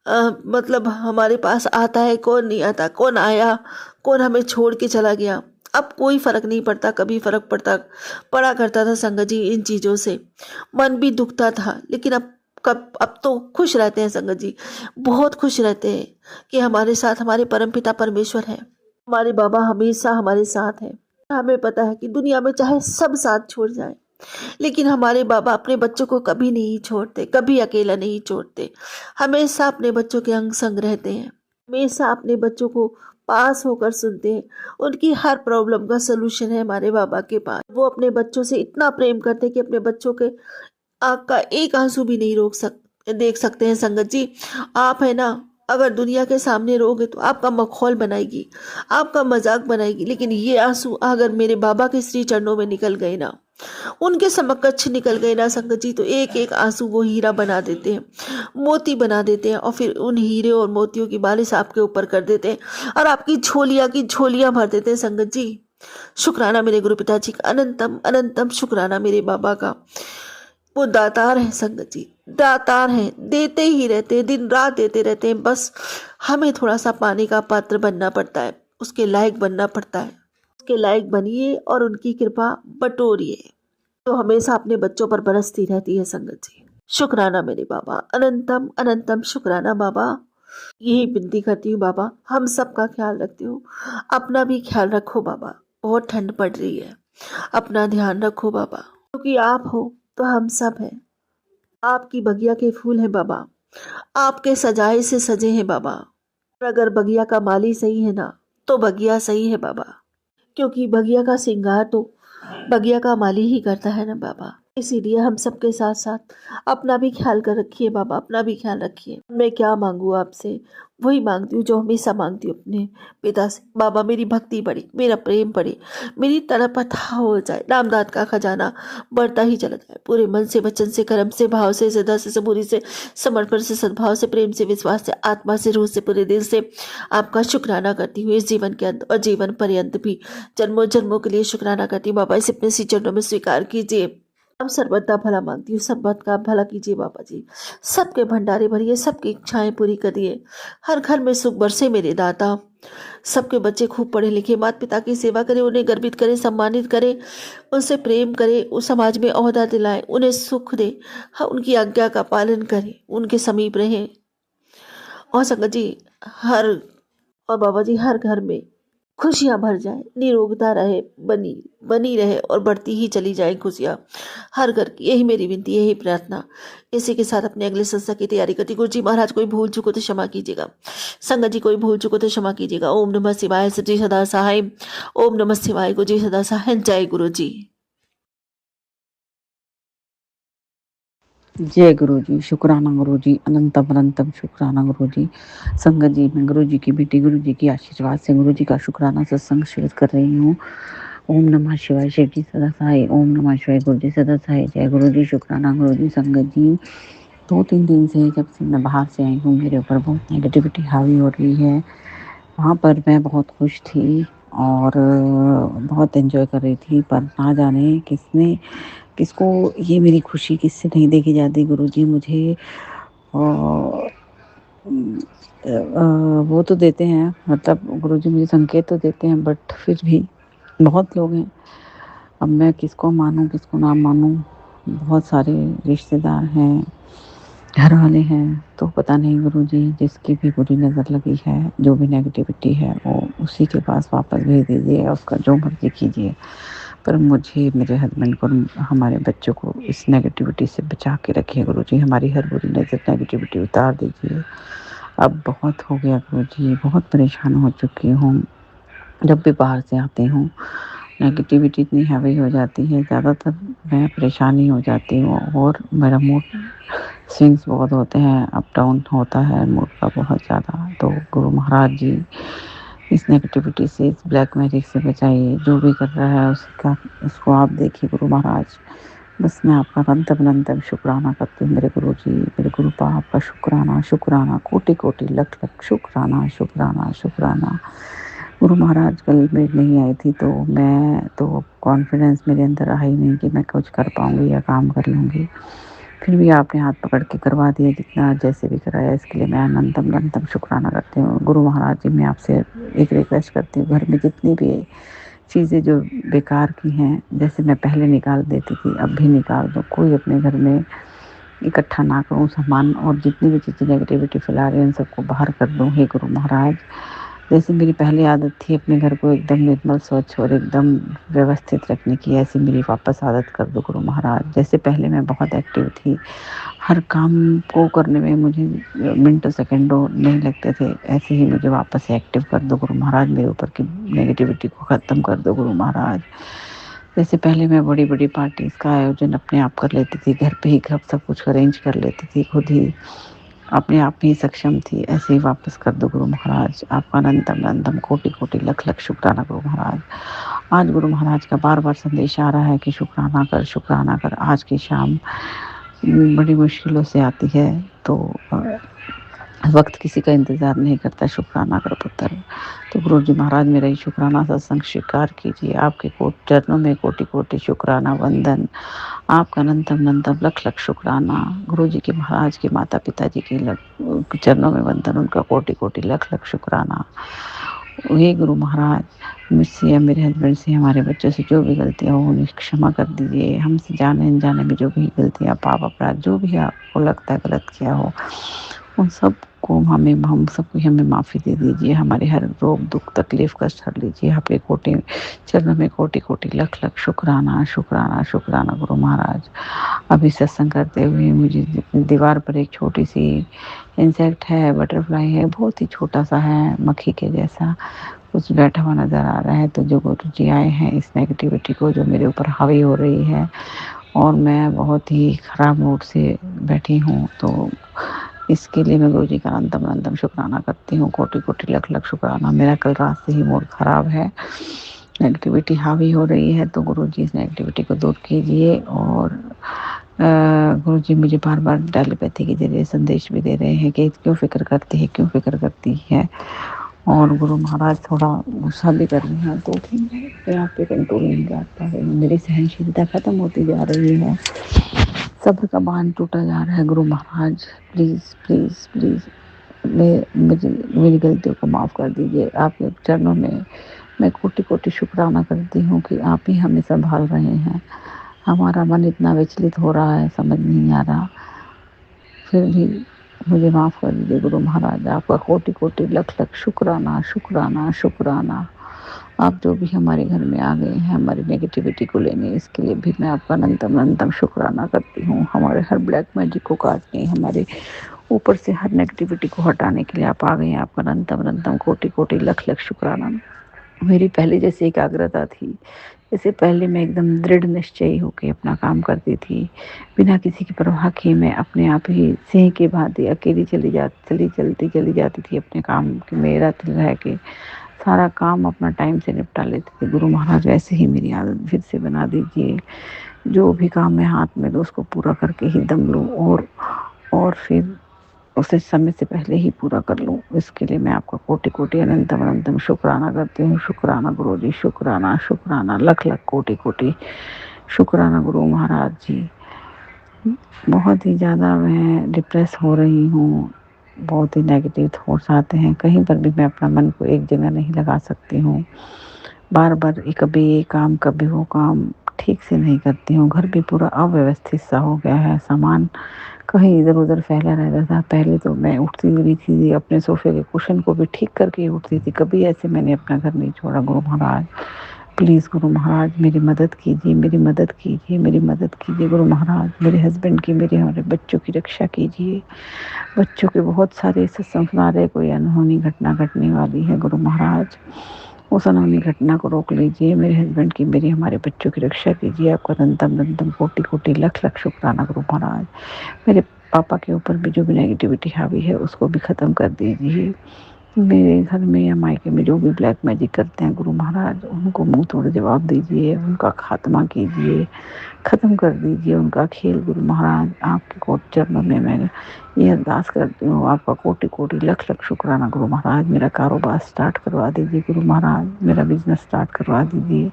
मतलब हमारे पास आता है, कौन नहीं आता, कौन आया, कौन हमें छोड़ के चला गया। अब कोई फ़र्क नहीं पड़ता। कभी फ़र्क पड़ा करता था संगत जी इन चीज़ों से, मन भी दुखता था, लेकिन अब अब तो खुश रहते हैं संगत जी, बहुत खुश रहते हैं कि हमारे साथ हमारे परमपिता परमेश्वर है। हमारे बाबा हमेशा हमारे साथ हैं। हमें पता है कि दुनिया में चाहे सब साथ छोड़ जाए, लेकिन हमारे बाबा अपने बच्चों को कभी नहीं छोड़ते, कभी अकेला नहीं छोड़ते। हमेशा अपने बच्चों के अंग संग रहते हैं, हमेशा अपने बच्चों को पास होकर सुनते हैं। उनकी हर प्रॉब्लम का सलूशन है हमारे बाबा के पास। वो अपने बच्चों से इतना प्रेम करते हैं कि अपने बच्चों के आँख का एक आंसू भी नहीं देख सकते हैं संगत जी। आप है ना, अगर दुनिया के सामने रोगे तो आपका मखौल बनाएगी, आपका मजाक बनाएगी, लेकिन ये आंसू अगर मेरे बाबा के श्री चरणों में निकल गए ना, उनके समकक्ष निकल गए ना संगत जी, तो एक एक आंसू वो हीरा बना देते हैं, मोती बना देते हैं, और फिर उन हीरे और मोतियों की बारिश आपके ऊपर कर देते हैं और आपकी झोलियां की झोलियां भर देते हैं संगत जी। शुक्राना मेरे गुरु पिताजी का, अनंतम अनंतम शुक्राना मेरे बाबा का। वो दातार है संगत जी, दातार है, देते ही रहते हैं, दिन रात देते रहते हैं। बस हमें थोड़ा सा पाने का पात्र बनना पड़ता है, उसके लायक बनना पड़ता है। उसके लायक बनिए और उनकी कृपा बटोरिए, तो हमेशा अपने बच्चों पर बरसती रहती है संगत जी। शुक्राना मेरे बाबा, अनंतम अनंतम शुक्राना बाबा। यही विनती करती हूँ बाबा, हम सबका ख्याल रखती हूँ, अपना भी ख्याल रखो बाबा। बहुत ठंड पड़ रही है, अपना ध्यान रखो बाबा, क्योंकि आप हो तो हम सब हैं। आपकी बगिया के फूल हैं बाबा, आपके सजाए से सजे हैं बाबा। और अगर बगिया का माली सही है ना, तो बगिया सही है बाबा, क्योंकि बगिया का श्रृंगार तो बगिया का माली ही करता है ना बाबा। इसीलिए हम सबके साथ साथ अपना भी ख्याल कर रखिए बाबा, अपना भी ख्याल रखिए। मैं क्या मांगू आपसे, वही मांगती हूँ जो हमेशा मांगती हूँ अपने पिता से। बाबा मेरी भक्ति बढ़े, मेरा प्रेम बढ़े, मेरी तड़प अथाह हो जाए, नामदाद का खजाना बढ़ता ही चला जाए। पूरे मन से, वचन से, कर्म से, भाव से, श्रद्धा से, सबूरी से, समर्पण से, सद्भाव से, प्रेम से, विश्वास से, आत्मा से, रूह से, पूरे दिल से आपका शुक्राना करती हूँ। इस जीवन के अंत और जीवन पर्यंत भी जन्मों जन्मों के लिए शुक्राना करती हूँ बाबा। इसे अपने श्री चरणों में स्वीकार कीजिए। हम सर्वदा भला मांगती हूँ, सब बात का भला कीजिए बाबा जी। सबके भंडारे भरिए, सबकी इच्छाएं पूरी करिए, हर घर में सुख बरसे मेरे दाता। सबके बच्चे खूब पढ़े लिखे, माता पिता की सेवा करें, उन्हें गर्वित करें, सम्मानित करें, उनसे प्रेम करें, उस समाज में ओहदा दिलाएं, उन्हें सुख दे, हाँ उनकी आज्ञा का पालन करें, उनके समीप रहें। और संगत जी और बाबा जी हर घर में खुशियाँ भर जाए, निरोगता रहे, बनी रहे और बढ़ती ही चली जाए खुशियाँ हर घर की। यही मेरी विनती, यही प्रार्थना। इसी के साथ अपने अगले संस्था की तैयारी करती। गुरु जी महाराज कोई भूल चुको तो क्षमा कीजिएगा, संगत जी कोई भूल चुको तो क्षमा कीजिएगा। ओम नमः शिवाय, सजी सदा सहाय। ओम नमः शिवाय, गुरु जी सदा सहाय। जय गुरु जी। जय गुरु जी, शुक्राना गुरु जी, अनंतम अनंतम शुक्राना गुरु जी। संगत जी, मैं गुरु जी की बेटी, गुरु जी की आशीर्वाद से गुरु जी का शुक्राना सत्संग शेयर कर रही हूँ। ओम नमः शिवाय, शिव जी सदा सहाय। ओम नमः शिवाय, गुरु जी सदा सहाय। जय गुरु जी, शुक्राना गुरु जी। संगत जी 2-3 दिन से जब से मैं बाहर से आई हूँ, मेरे ऊपर बहुत नेगेटिविटी हावी हो रही है। वहाँ पर मैं बहुत खुश थी और बहुत एंजॉय कर रही थी, पर ना जाने किसको ये मेरी खुशी किससे नहीं देखी जाती। गुरुजी मुझे वो तो देते हैं, मतलब गुरुजी मुझे संकेत तो देते हैं, बट फिर भी बहुत लोग हैं। अब मैं किसको मानूं किसको ना मानूं। बहुत सारे रिश्तेदार हैं, घर वाले हैं, तो पता नहीं गुरुजी जिसकी भी बुरी नज़र लगी है, जो भी नेगेटिविटी है, वो उसी के पास वापस भेज दीजिए, उसका जो मर्जी कीजिए। पर मुझे, मेरे हस्बैंड को, हमारे बच्चों को इस नेगेटिविटी से बचा के रखिए गुरुजी। हमारी हर बुरी नज़र, नेगेटिविटी उतार दीजिए। अब बहुत हो गया गुरुजी, बहुत परेशान हो चुकी हूँ। जब भी बाहर से आती हूँ नेगेटिविटी इतनी हैवी हो जाती है, ज़्यादातर मैं परेशानी हो जाती हूँ और मेरा मूड स्विंग्स बहुत होते हैं, अप डाउन होता है मूड का बहुत ज़्यादा। तो गुरु महाराज जी इस नेगेटिविटी से, इस ब्लैक मैजिक से बचाइए। जो भी कर रहा है उसको आप देखिए गुरु महाराज। बस मैं आपका अनंतम शुक्राना करती हूँ मेरे गुरु जी, मेरे गुरु पा, आपका शुक्राना कोटि कोटि लख लख शुक्राना। गुरु महाराज कल मैं नहीं आई थी, तो मैं तो कॉन्फिडेंस मेरे अंदर आ ही नहीं कि मैं कुछ कर पाऊँगी या काम कर लूँगी। फिर भी आपने हाथ पकड़ के करवा दिया, जितना जैसे भी कराया, इसके लिए मैं अनंतम शुक्राना करती हूँ। गुरु महाराज जी, मैं आपसे एक रिक्वेस्ट करती हूँ, घर में जितनी भी चीज़ें जो बेकार की हैं, जैसे मैं पहले निकाल देती थी, अब भी निकाल दो। कोई अपने घर में इकट्ठा ना करूँ सामान, और जितनी भी चीज़ें नेगेटिविटी फैला रही हैं उन सबको बाहर कर दूँ हे गुरु महाराज। जैसे मेरी पहली आदत थी अपने घर को एकदम निर्मल, स्वच्छ और एकदम व्यवस्थित रखने की, ऐसी मेरी वापस आदत कर दो गुरु महाराज। जैसे पहले मैं बहुत एक्टिव थी, हर काम को करने में मुझे मिनटों सेकंडों नहीं लगते थे, ऐसे ही मुझे वापस से एक्टिव कर दो गुरु महाराज। मेरे ऊपर की नेगेटिविटी को ख़त्म कर दो गुरु महाराज। जैसे पहले मैं बड़ी बड़ी पार्टीज़ का आयोजन अपने आप कर लेती थी, घर पे ही सब कुछ अरेंज कर लेती थी, खुद ही अपने आप में ही सक्षम थी, ऐसे ही वापस कर दो गुरु महाराज। आपका अनंतम अनंतम कोटि कोटि लख लख शुक्राना गुरु महाराज। आज गुरु महाराज का बार बार संदेश आ रहा है कि शुक्राना कर, शुक्राना कर। आज की शाम बड़ी मुश्किलों से आती है, तो वक्त किसी का इंतज़ार नहीं करता, शुक्राना कर पुत्र। तो गुरु जी महाराज मेरा ये शुक्राना सत्संग स्वीकार कीजिए। आपके चरणों में कोटि कोटि शुक्राना वंदन, आपका अनंतम अनंतम लख लख शुक्राना। गुरु जी के महाराज के माता पिता जी के चरणों में वंदन, उनका कोटि कोटि लख लख शुक्राना। हे गुरु महाराज, मुझसे या मेरे हस्बैंड से, हमारे बच्चों से जो भी गलतियाँ हो उन्हें क्षमा कर दीजिए। हमसे जाने अनजाने में जो भी गलतियाँ, पाप अपराध जो भी आपको लगता है गलत किया हो, उन सब को हम सबको हमें माफ़ी दे दीजिए। हमारे हर रोग दुख तकलीफ कष्ट हर लीजिए। आपके कोटि चरणों में कोटि कोटि लख लख शुक्राना शुक्राना शुक्राना गुरु महाराज। अभी सत्संग करते हुए मुझे दीवार पर एक छोटी सी इंसेक्ट है, बटरफ्लाई है, बहुत ही छोटा सा है, मक्खी के जैसा कुछ बैठा हुआ नज़र आ रहा है। तो जो गुरु जी आए हैं इस नेगेटिविटी को जो मेरे ऊपर हावी हो रही है, और मैं बहुत ही ख़राब मूड से बैठी हूँ, तो इसके लिए मैं गुरु जी का अनंतम अनंतम शुक्राना करती हूँ। कोटि कोटि लख लख शुक्राना। मेरा कल रात से ही मूड ख़राब है, नेगेटिविटी हावी हो रही है, तो गुरु जी इस नेगेटिविटी को दूर कीजिए। और गुरु जी मुझे बार बार टेलीपैथी के जरिए संदेश भी दे रहे हैं कि क्यों फिक्र करती है, क्यों फिक्र करती है। और गुरु महाराज थोड़ा गुस्सा भी कर रहे हैं, तो भी मैं आप पे कंट्रोल नहीं कर पा रही हूँ। मेरी सहनशीलता ख़त्म होती जा रही है, सब्र का बांध टूटा जा रहा है। Guru Maharaj please please please मेरी गलतियों को माफ़ कर दीजिए। आपके चरणों में मैं कोटि कोटि शुक्राना करती हूँ कि आप ही हमें संभाल रहे हैं। हमारा मन इतना विचलित हो रहा है, समझ नहीं आ रहा, फिर भी मुझे माफ़ कर दीजिए गुरु महाराज। आपका कोटि कोटि लख लख शुक्राना शुक्राना शुक्राना। आप जो भी हमारे घर में आ गए हैं हमारी नेगेटिविटी को लेने, इसके लिए भी मैं आपका अनंतम अनंतम शुक्राना करती हूँ। हमारे हर ब्लैक मैजिक को काटने, हमारे ऊपर से हर नेगेटिविटी को हटाने के लिए आप आ गए हैं। आपका अनंतम अनंतम कोटि कोटि लख लख शुक्राना। मेरी पहले जैसी एकाग्रता थी, जैसे पहले मैं एकदम दृढ़ निश्चयी होकर अपना काम करती थी, बिना किसी की परवाह किए मैं अपने आप ही सिंह की भांति अकेली चली जाती थी अपने काम की मेरा दिल रह के सारा काम अपना टाइम से निपटा लेती थी। गुरु महाराज वैसे ही मेरी आदत फिर से बना दीजिए। जो भी काम मैं हाथ में लूँ उसको पूरा करके ही दम लूँ, और फिर उसे समय से पहले ही पूरा कर लूँ। इसके लिए मैं आपका कोटि कोटि अनंतम अनंतम शुक्राना करती हूँ। शुक्राना गुरु जी, शुक्राना शुक्राना लख लख कोटि कोटि शुक्राना गुरु महाराज जी। बहुत ही ज़्यादा मैं डिप्रेस हो रही हूँ, बहुत ही नेगेटिव थॉट्स आते हैं, कहीं पर भी मैं अपना मन को एक जगह नहीं लगा सकती हूँ। बार बार कभी ये काम कभी वो काम ठीक से नहीं करती हूँ। घर भी पूरा अव्यवस्थित सा हो गया है, सामान कहीं इधर उधर फैला रहता था। पहले तो मैं उठती हुई थी, अपने सोफे के कुशन को भी ठीक करके उठती थी, कभी ऐसे मैंने अपना घर नहीं छोड़ा। गुरु महाराज प्लीज़ गुरु महाराज मेरी मदद कीजिए, मेरी मदद कीजिए, मेरी मदद कीजिए गुरु महाराज। मेरे हस्बैंड की, हमारे बच्चों की रक्षा कीजिए। बच्चों के बहुत सारे सत्संग सुना रहे, कोई अनहोनी घटना घटने वाली है गुरु महाराज, उस अनहोनी घटना को रोक लीजिए। मेरे हस्बैंड की, हमारे बच्चों की रक्षा कीजिए। आपका अनंतम अनंतम कोटि कोटि लख लख शुक्राना गुरु महाराज। मेरे पापा के ऊपर भी जो भी नेगेटिविटी हावी है उसको भी ख़त्म कर दीजिए। मेरे घर में या मायके में जो भी ब्लैक मैजिक करते हैं गुरु महाराज, उनको मुंह तोड़ जवाब दीजिए, उनका खात्मा कीजिए, ख़त्म कर दीजिए उनका खेल गुरु महाराज। आपके कोट चरणों में मैं ये अरदास करती हूँ। आपका कोटि कोटि लख लख शुक्राना गुरु महाराज। मेरा कारोबार स्टार्ट करवा दीजिए गुरु महाराज, मेरा बिजनेस स्टार्ट करवा दीजिए।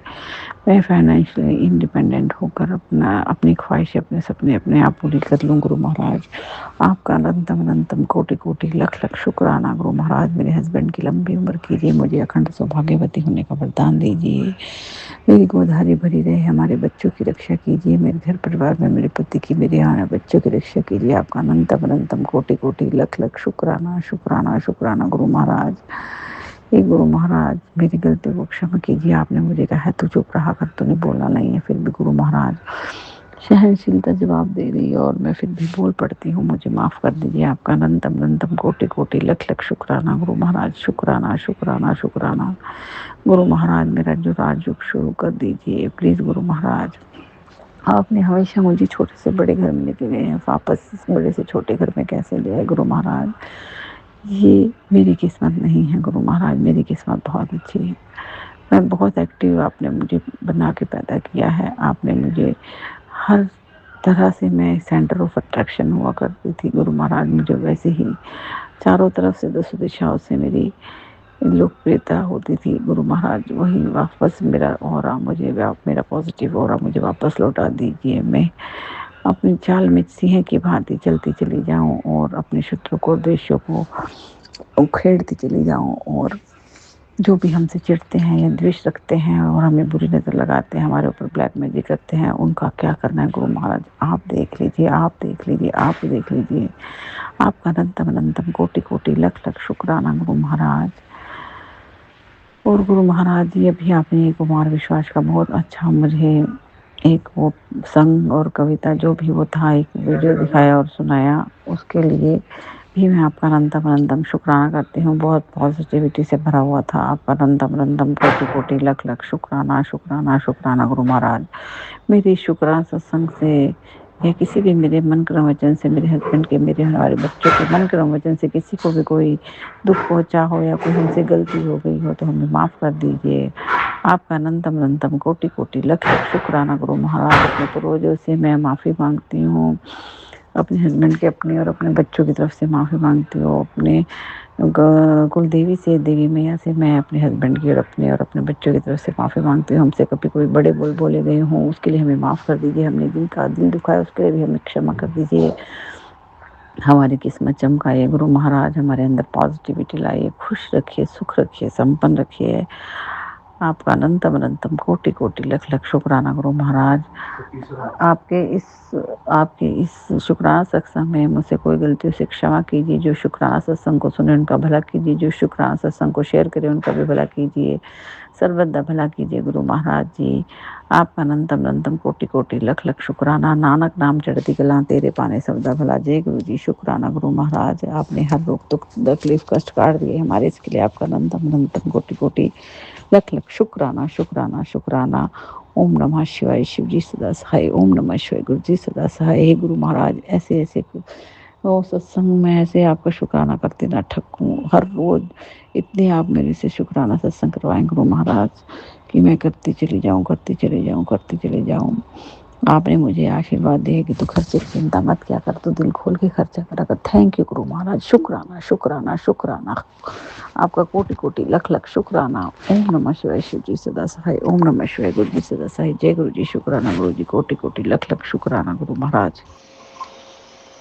मैं फाइनेंशियली इंडिपेंडेंट होकर अपनी ख्वाहिशें, अपने सपने अपने आप पूरी कर लूँ गुरु महाराज। आपका अनंतम अनंतम कोटि कोटि लख लख शुक्राना गुरु महाराज। मेरे हस्बैंड की लंबी उम्र कीजिए, मुझे अखंड सौभाग्यवती होने का वरदान दीजिए। मेरी गोधारी भरी रहे, हमारे बच्चों की रक्षा कीजिए, मेरे घर परिवार में मेरे पति की, मेरे आने बच्चों की रक्षा कीजिए। आपका अनंतम अनंतम कोटि कोटि लख लख शुक्राना शुक्राना शुक्राना गुरु महाराज। हे गुरु महाराज, मेरी गलती को क्षमा कीजिए। आपने मुझे कहा है तू चुप रहा कर, तूने बोलना नहीं है, फिर भी गुरु महाराज सहनशीलता जवाब दे रही है और मैं फिर भी बोल पड़ती हूँ, मुझे माफ कर दीजिए। आपका अनंतम अनंतम कोटि कोटि लख लख शुक्राना गुरु महाराज। शुक्राना शुक्राना शुक्राना गुरु महाराज। मेरा जो राजयोग शुरू कर दीजिए प्लीज गुरु महाराज। आपने हमेशा मुझे छोटे से बड़े घर में लेके गए हैं, वापस बड़े से छोटे घर में कैसे ले आए गुरु महाराज। ये मेरी किस्मत नहीं है गुरु महाराज, मेरी किस्मत बहुत अच्छी है। मैं बहुत एक्टिव, आपने मुझे बना के पैदा किया है। आपने मुझे हर तरह से, मैं सेंटर ऑफ अट्रैक्शन हुआ करती थी गुरु महाराज। मुझे वैसे ही चारों तरफ से 10 दिशाओं से मेरी लोकप्रियता होती थी गुरु महाराज। वही वापस मेरा ऑरा मुझे, मेरा पॉजिटिव ऑरा मुझे वापस लौटा दीजिए। मैं अपनी चाल में सिंह की भांति चलती चली जाऊं और अपने शत्रु को, द्वेषों को उखेड़ती चली जाऊं, और जो भी हमसे चिढ़ते हैं या द्वेष रखते हैं और हमें बुरी नज़र लगाते हैं, हमारे ऊपर ब्लैक मैजिक करते हैं, उनका क्या करना है गुरु महाराज। आप देख लीजिए, आप देख लीजिए, आप देख लीजिए। आपका अनंतम अनंतम कोटि कोटि लख लख शुक्राना गुरु महाराज। और गुरु महाराज जी, अभी आपने कुमार विश्वास का बहुत अच्छा मुझे एक वो संग और कविता जो भी वो था, एक वीडियो दिखाया और सुनाया, उसके लिए भी मैं आपका अनंतम अनंतम शुक्राना करती हूँ। बहुत पॉजिटिविटी से भरा हुआ था। आपका अनंतम अनंतम कोटि कोटि लख लख शुक्राना शुक्राना शुक्राना गुरु महाराज। मेरे शुक्राना सत्संग से या किसी भी मेरे मन क्रम वचन से, मेरे हस्बैंड के, मेरे हमारे बच्चों के मन क्रम वचन से किसी को भी कोई दुख पहुंचा हो या कोई हमसे गलती हो गई हो तो हमें माफ़ कर दीजिए। आपका अनंतम अनंतम कोटि कोटि लख लख शुक्राना गुरु महाराज। अपने पूर्वजों से मैं माफ़ी मांगती हूँ, अपने हस्बैंड के, अपने और अपने बच्चों की तरफ से माफ़ी मांगती हूँ। अपने कुल देवी से, देवी मैया से मैं अपने हस्बैंड की और अपने बच्चों की तरफ से माफ़ी मांगती हूँ। हमसे कभी कोई बड़े बोले गए हों उसके लिए हमें माफ़ कर दीजिए। हमने जिनका दिल दुखाया उसके लिए भी हमें क्षमा कर दीजिए। हमारी किस्मत चमकाइए गुरु महाराज, हमारे अंदर पॉजिटिविटी लाइए, खुश रखिए, सुख रखिए, संपन्न रखिए। आपका अनंतम अनंतम कोटि कोटि लख लख शुक्राना गुरु महाराज। आपके इस शुक्राना सत्संग में मुझसे कोई गलती से क्षमा कीजिए। जो शुक्राना सत्संग को सुने उनका भला कीजिए, जो शुक्राना सत्संग को शेयर करे उनका भी भला कीजिए। सर्वदा भला कीजिए गुरु महाराज जी। आपका अनंतम अनंतम कोटि कोटि लख लख शुक्राना। नानक नाम चढ़ती कला तेरे पाने सबदा भला। जय गुरु जी। शुक्राना गुरु महाराज, आपने हर रोग दुख तकलीफ कष्ट काट दिए हमारे, इसके लिए आपका अनंतम अनंतम कोटि कोटि लख लख शुक्राना शुक्राना शुक्राना। ओम नमः शिवाय। शिव जी सदा सहाय। ओम नमः शिवाय। गुरु जी सदा सहाय। हे गुरु महाराज, ऐसे ऐसे सत्संग में ऐसे आपका शुक्राना करते ना थकूं। हर रोज इतने आप मेरे से शुक्राना सत्संग करवाएं गुरु महाराज कि मैं करती चली जाऊं। आपने मुझे आशीर्वाद दिए कि तू खर्चे की चिंता मत क्या कर, तू दिल खोल के खर्चा करा कर। Thank you Guru Maharaj. शुक्राना शुक्राना शुक्राना। आपका कोटि कोटि लख लख शुक्राना। ओम नमः शिवाय। शिव जी सदा सहाय। ओम नमः शिवाय। गुरु जी सदा सहाय। जय गुरु जी। शुक्राना गुरु जी। कोटि कोटि लख लख शुक्राना गुरु महाराज।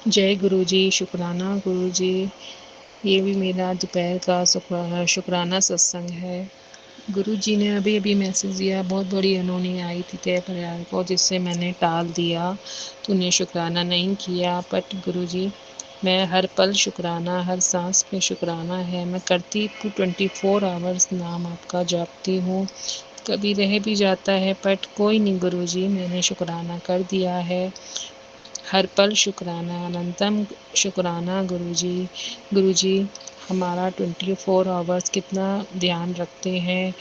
जय गुरु जी। शुक्राना गुरु जी। ये भी मेरा दोपहर का शुक्राना सत्संग है। गुरु जी ने अभी अभी मैसेज दिया, बहुत बड़ी अनहोनी आई थी तेरे परिवार को जिससे मैंने टाल दिया, तूने शुक्राना नहीं किया। बट गुरु जी, मैं हर पल शुक्राना, हर सांस पे शुक्राना है। मैं करती 24 आवर्स नाम आपका जपती हूँ, कभी रह भी जाता है बट कोई नहीं गुरु जी, मैंने शुक्राना कर दिया है। हर पल शुक्राना, अनंतम शुक्राना गुरु जी। गुरु जी हमारा 24 आवर्स कितना ध्यान रखते हैं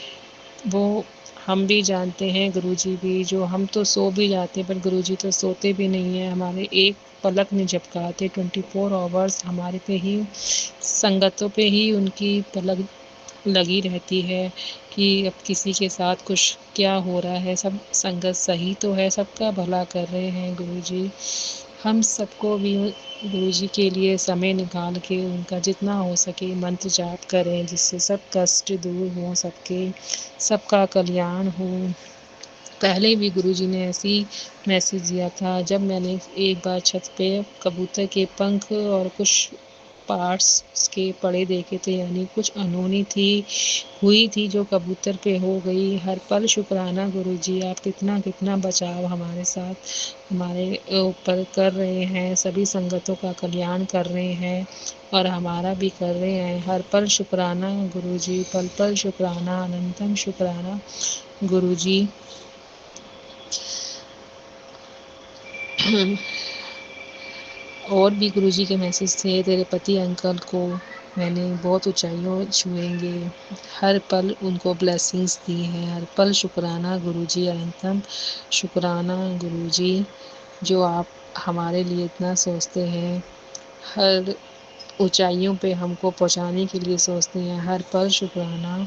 वो हम भी जानते हैं, गुरु जी भी। जो हम तो सो भी जाते पर गुरु जी तो सोते भी नहीं हैं, हमारे एक पलक नहीं झपकाते। 24 आवर्स हमारे पे ही, संगतों पे ही उनकी पलक लगी रहती है कि अब किसी के साथ कुछ क्या हो रहा है। सब संगत सही तो है, सबका भला कर रहे हैं गुरु जी। हम सबको भी गुरुजी के लिए समय निकाल के उनका जितना हो सके मंत्र जाप करें, जिससे सब कष्ट दूर हों, सबका कल्याण हो। पहले भी गुरुजी ने ऐसी मैसेज दिया था, जब मैंने एक बार छत पे कबूतर के पंख और कुछ पार्ट्स के पड़े देखे थे, यानी कुछ अनहोनी हुई थी जो कबूतर पे हो गई। हर पल शुक्राना गुरुजी, आप कितना बचाव हमारे साथ हमारे ऊपर कर रहे हैं, सभी संगतों का कल्याण कर रहे हैं और हमारा भी कर रहे हैं। हर पल शुक्राना गुरुजी, पल पल शुक्राना, अनंतम शुक्राना गुरुजी। और भी गुरुजी के मैसेज थे, तेरे पति अंकल को मैंने बहुत ऊंचाइयों छुएंगे, हर पल उनको ब्लेसिंग्स दी हैं। हर पल शुक्राना गुरुजी, अनंतम शुक्राना गुरुजी, जो आप हमारे लिए इतना सोचते हैं, हर ऊंचाइयों पे हमको पहुंचाने के लिए सोचते हैं। हर पल शुक्राना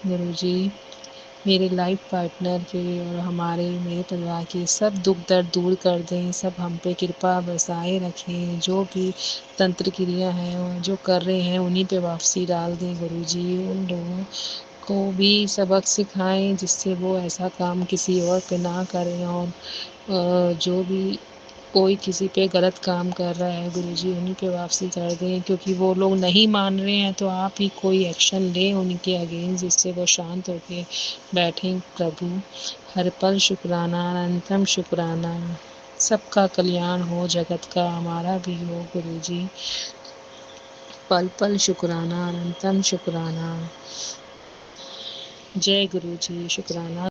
गुरुजी। मेरे लाइफ पार्टनर के और मेरे परिवार के सब दुख दर्द दूर कर दें, सब हम पे कृपा बरसाए रखें। जो भी तंत्र क्रिया है और जो कर रहे हैं उन्हीं पे वापसी डाल दें गुरुजी। उन लोगों को भी सबक सिखाएं जिससे वो ऐसा काम किसी और पे ना करें, और जो भी कोई किसी पे गलत काम कर रहा है गुरुजी उन्हीं पे वापसी कर दें, क्योंकि वो लोग नहीं मान रहे हैं तो आप ही कोई एक्शन लें उनके अगेंस्ट, जिससे वो शांत होके बैठें प्रभु। हर पल शुक्राना, अनंतम शुक्राना, सबका कल्याण हो, जगत का हमारा भी हो गुरुजी। पल पल शुक्राना, अनंतम शुक्राना। जय गुरुजी, शुक्राना।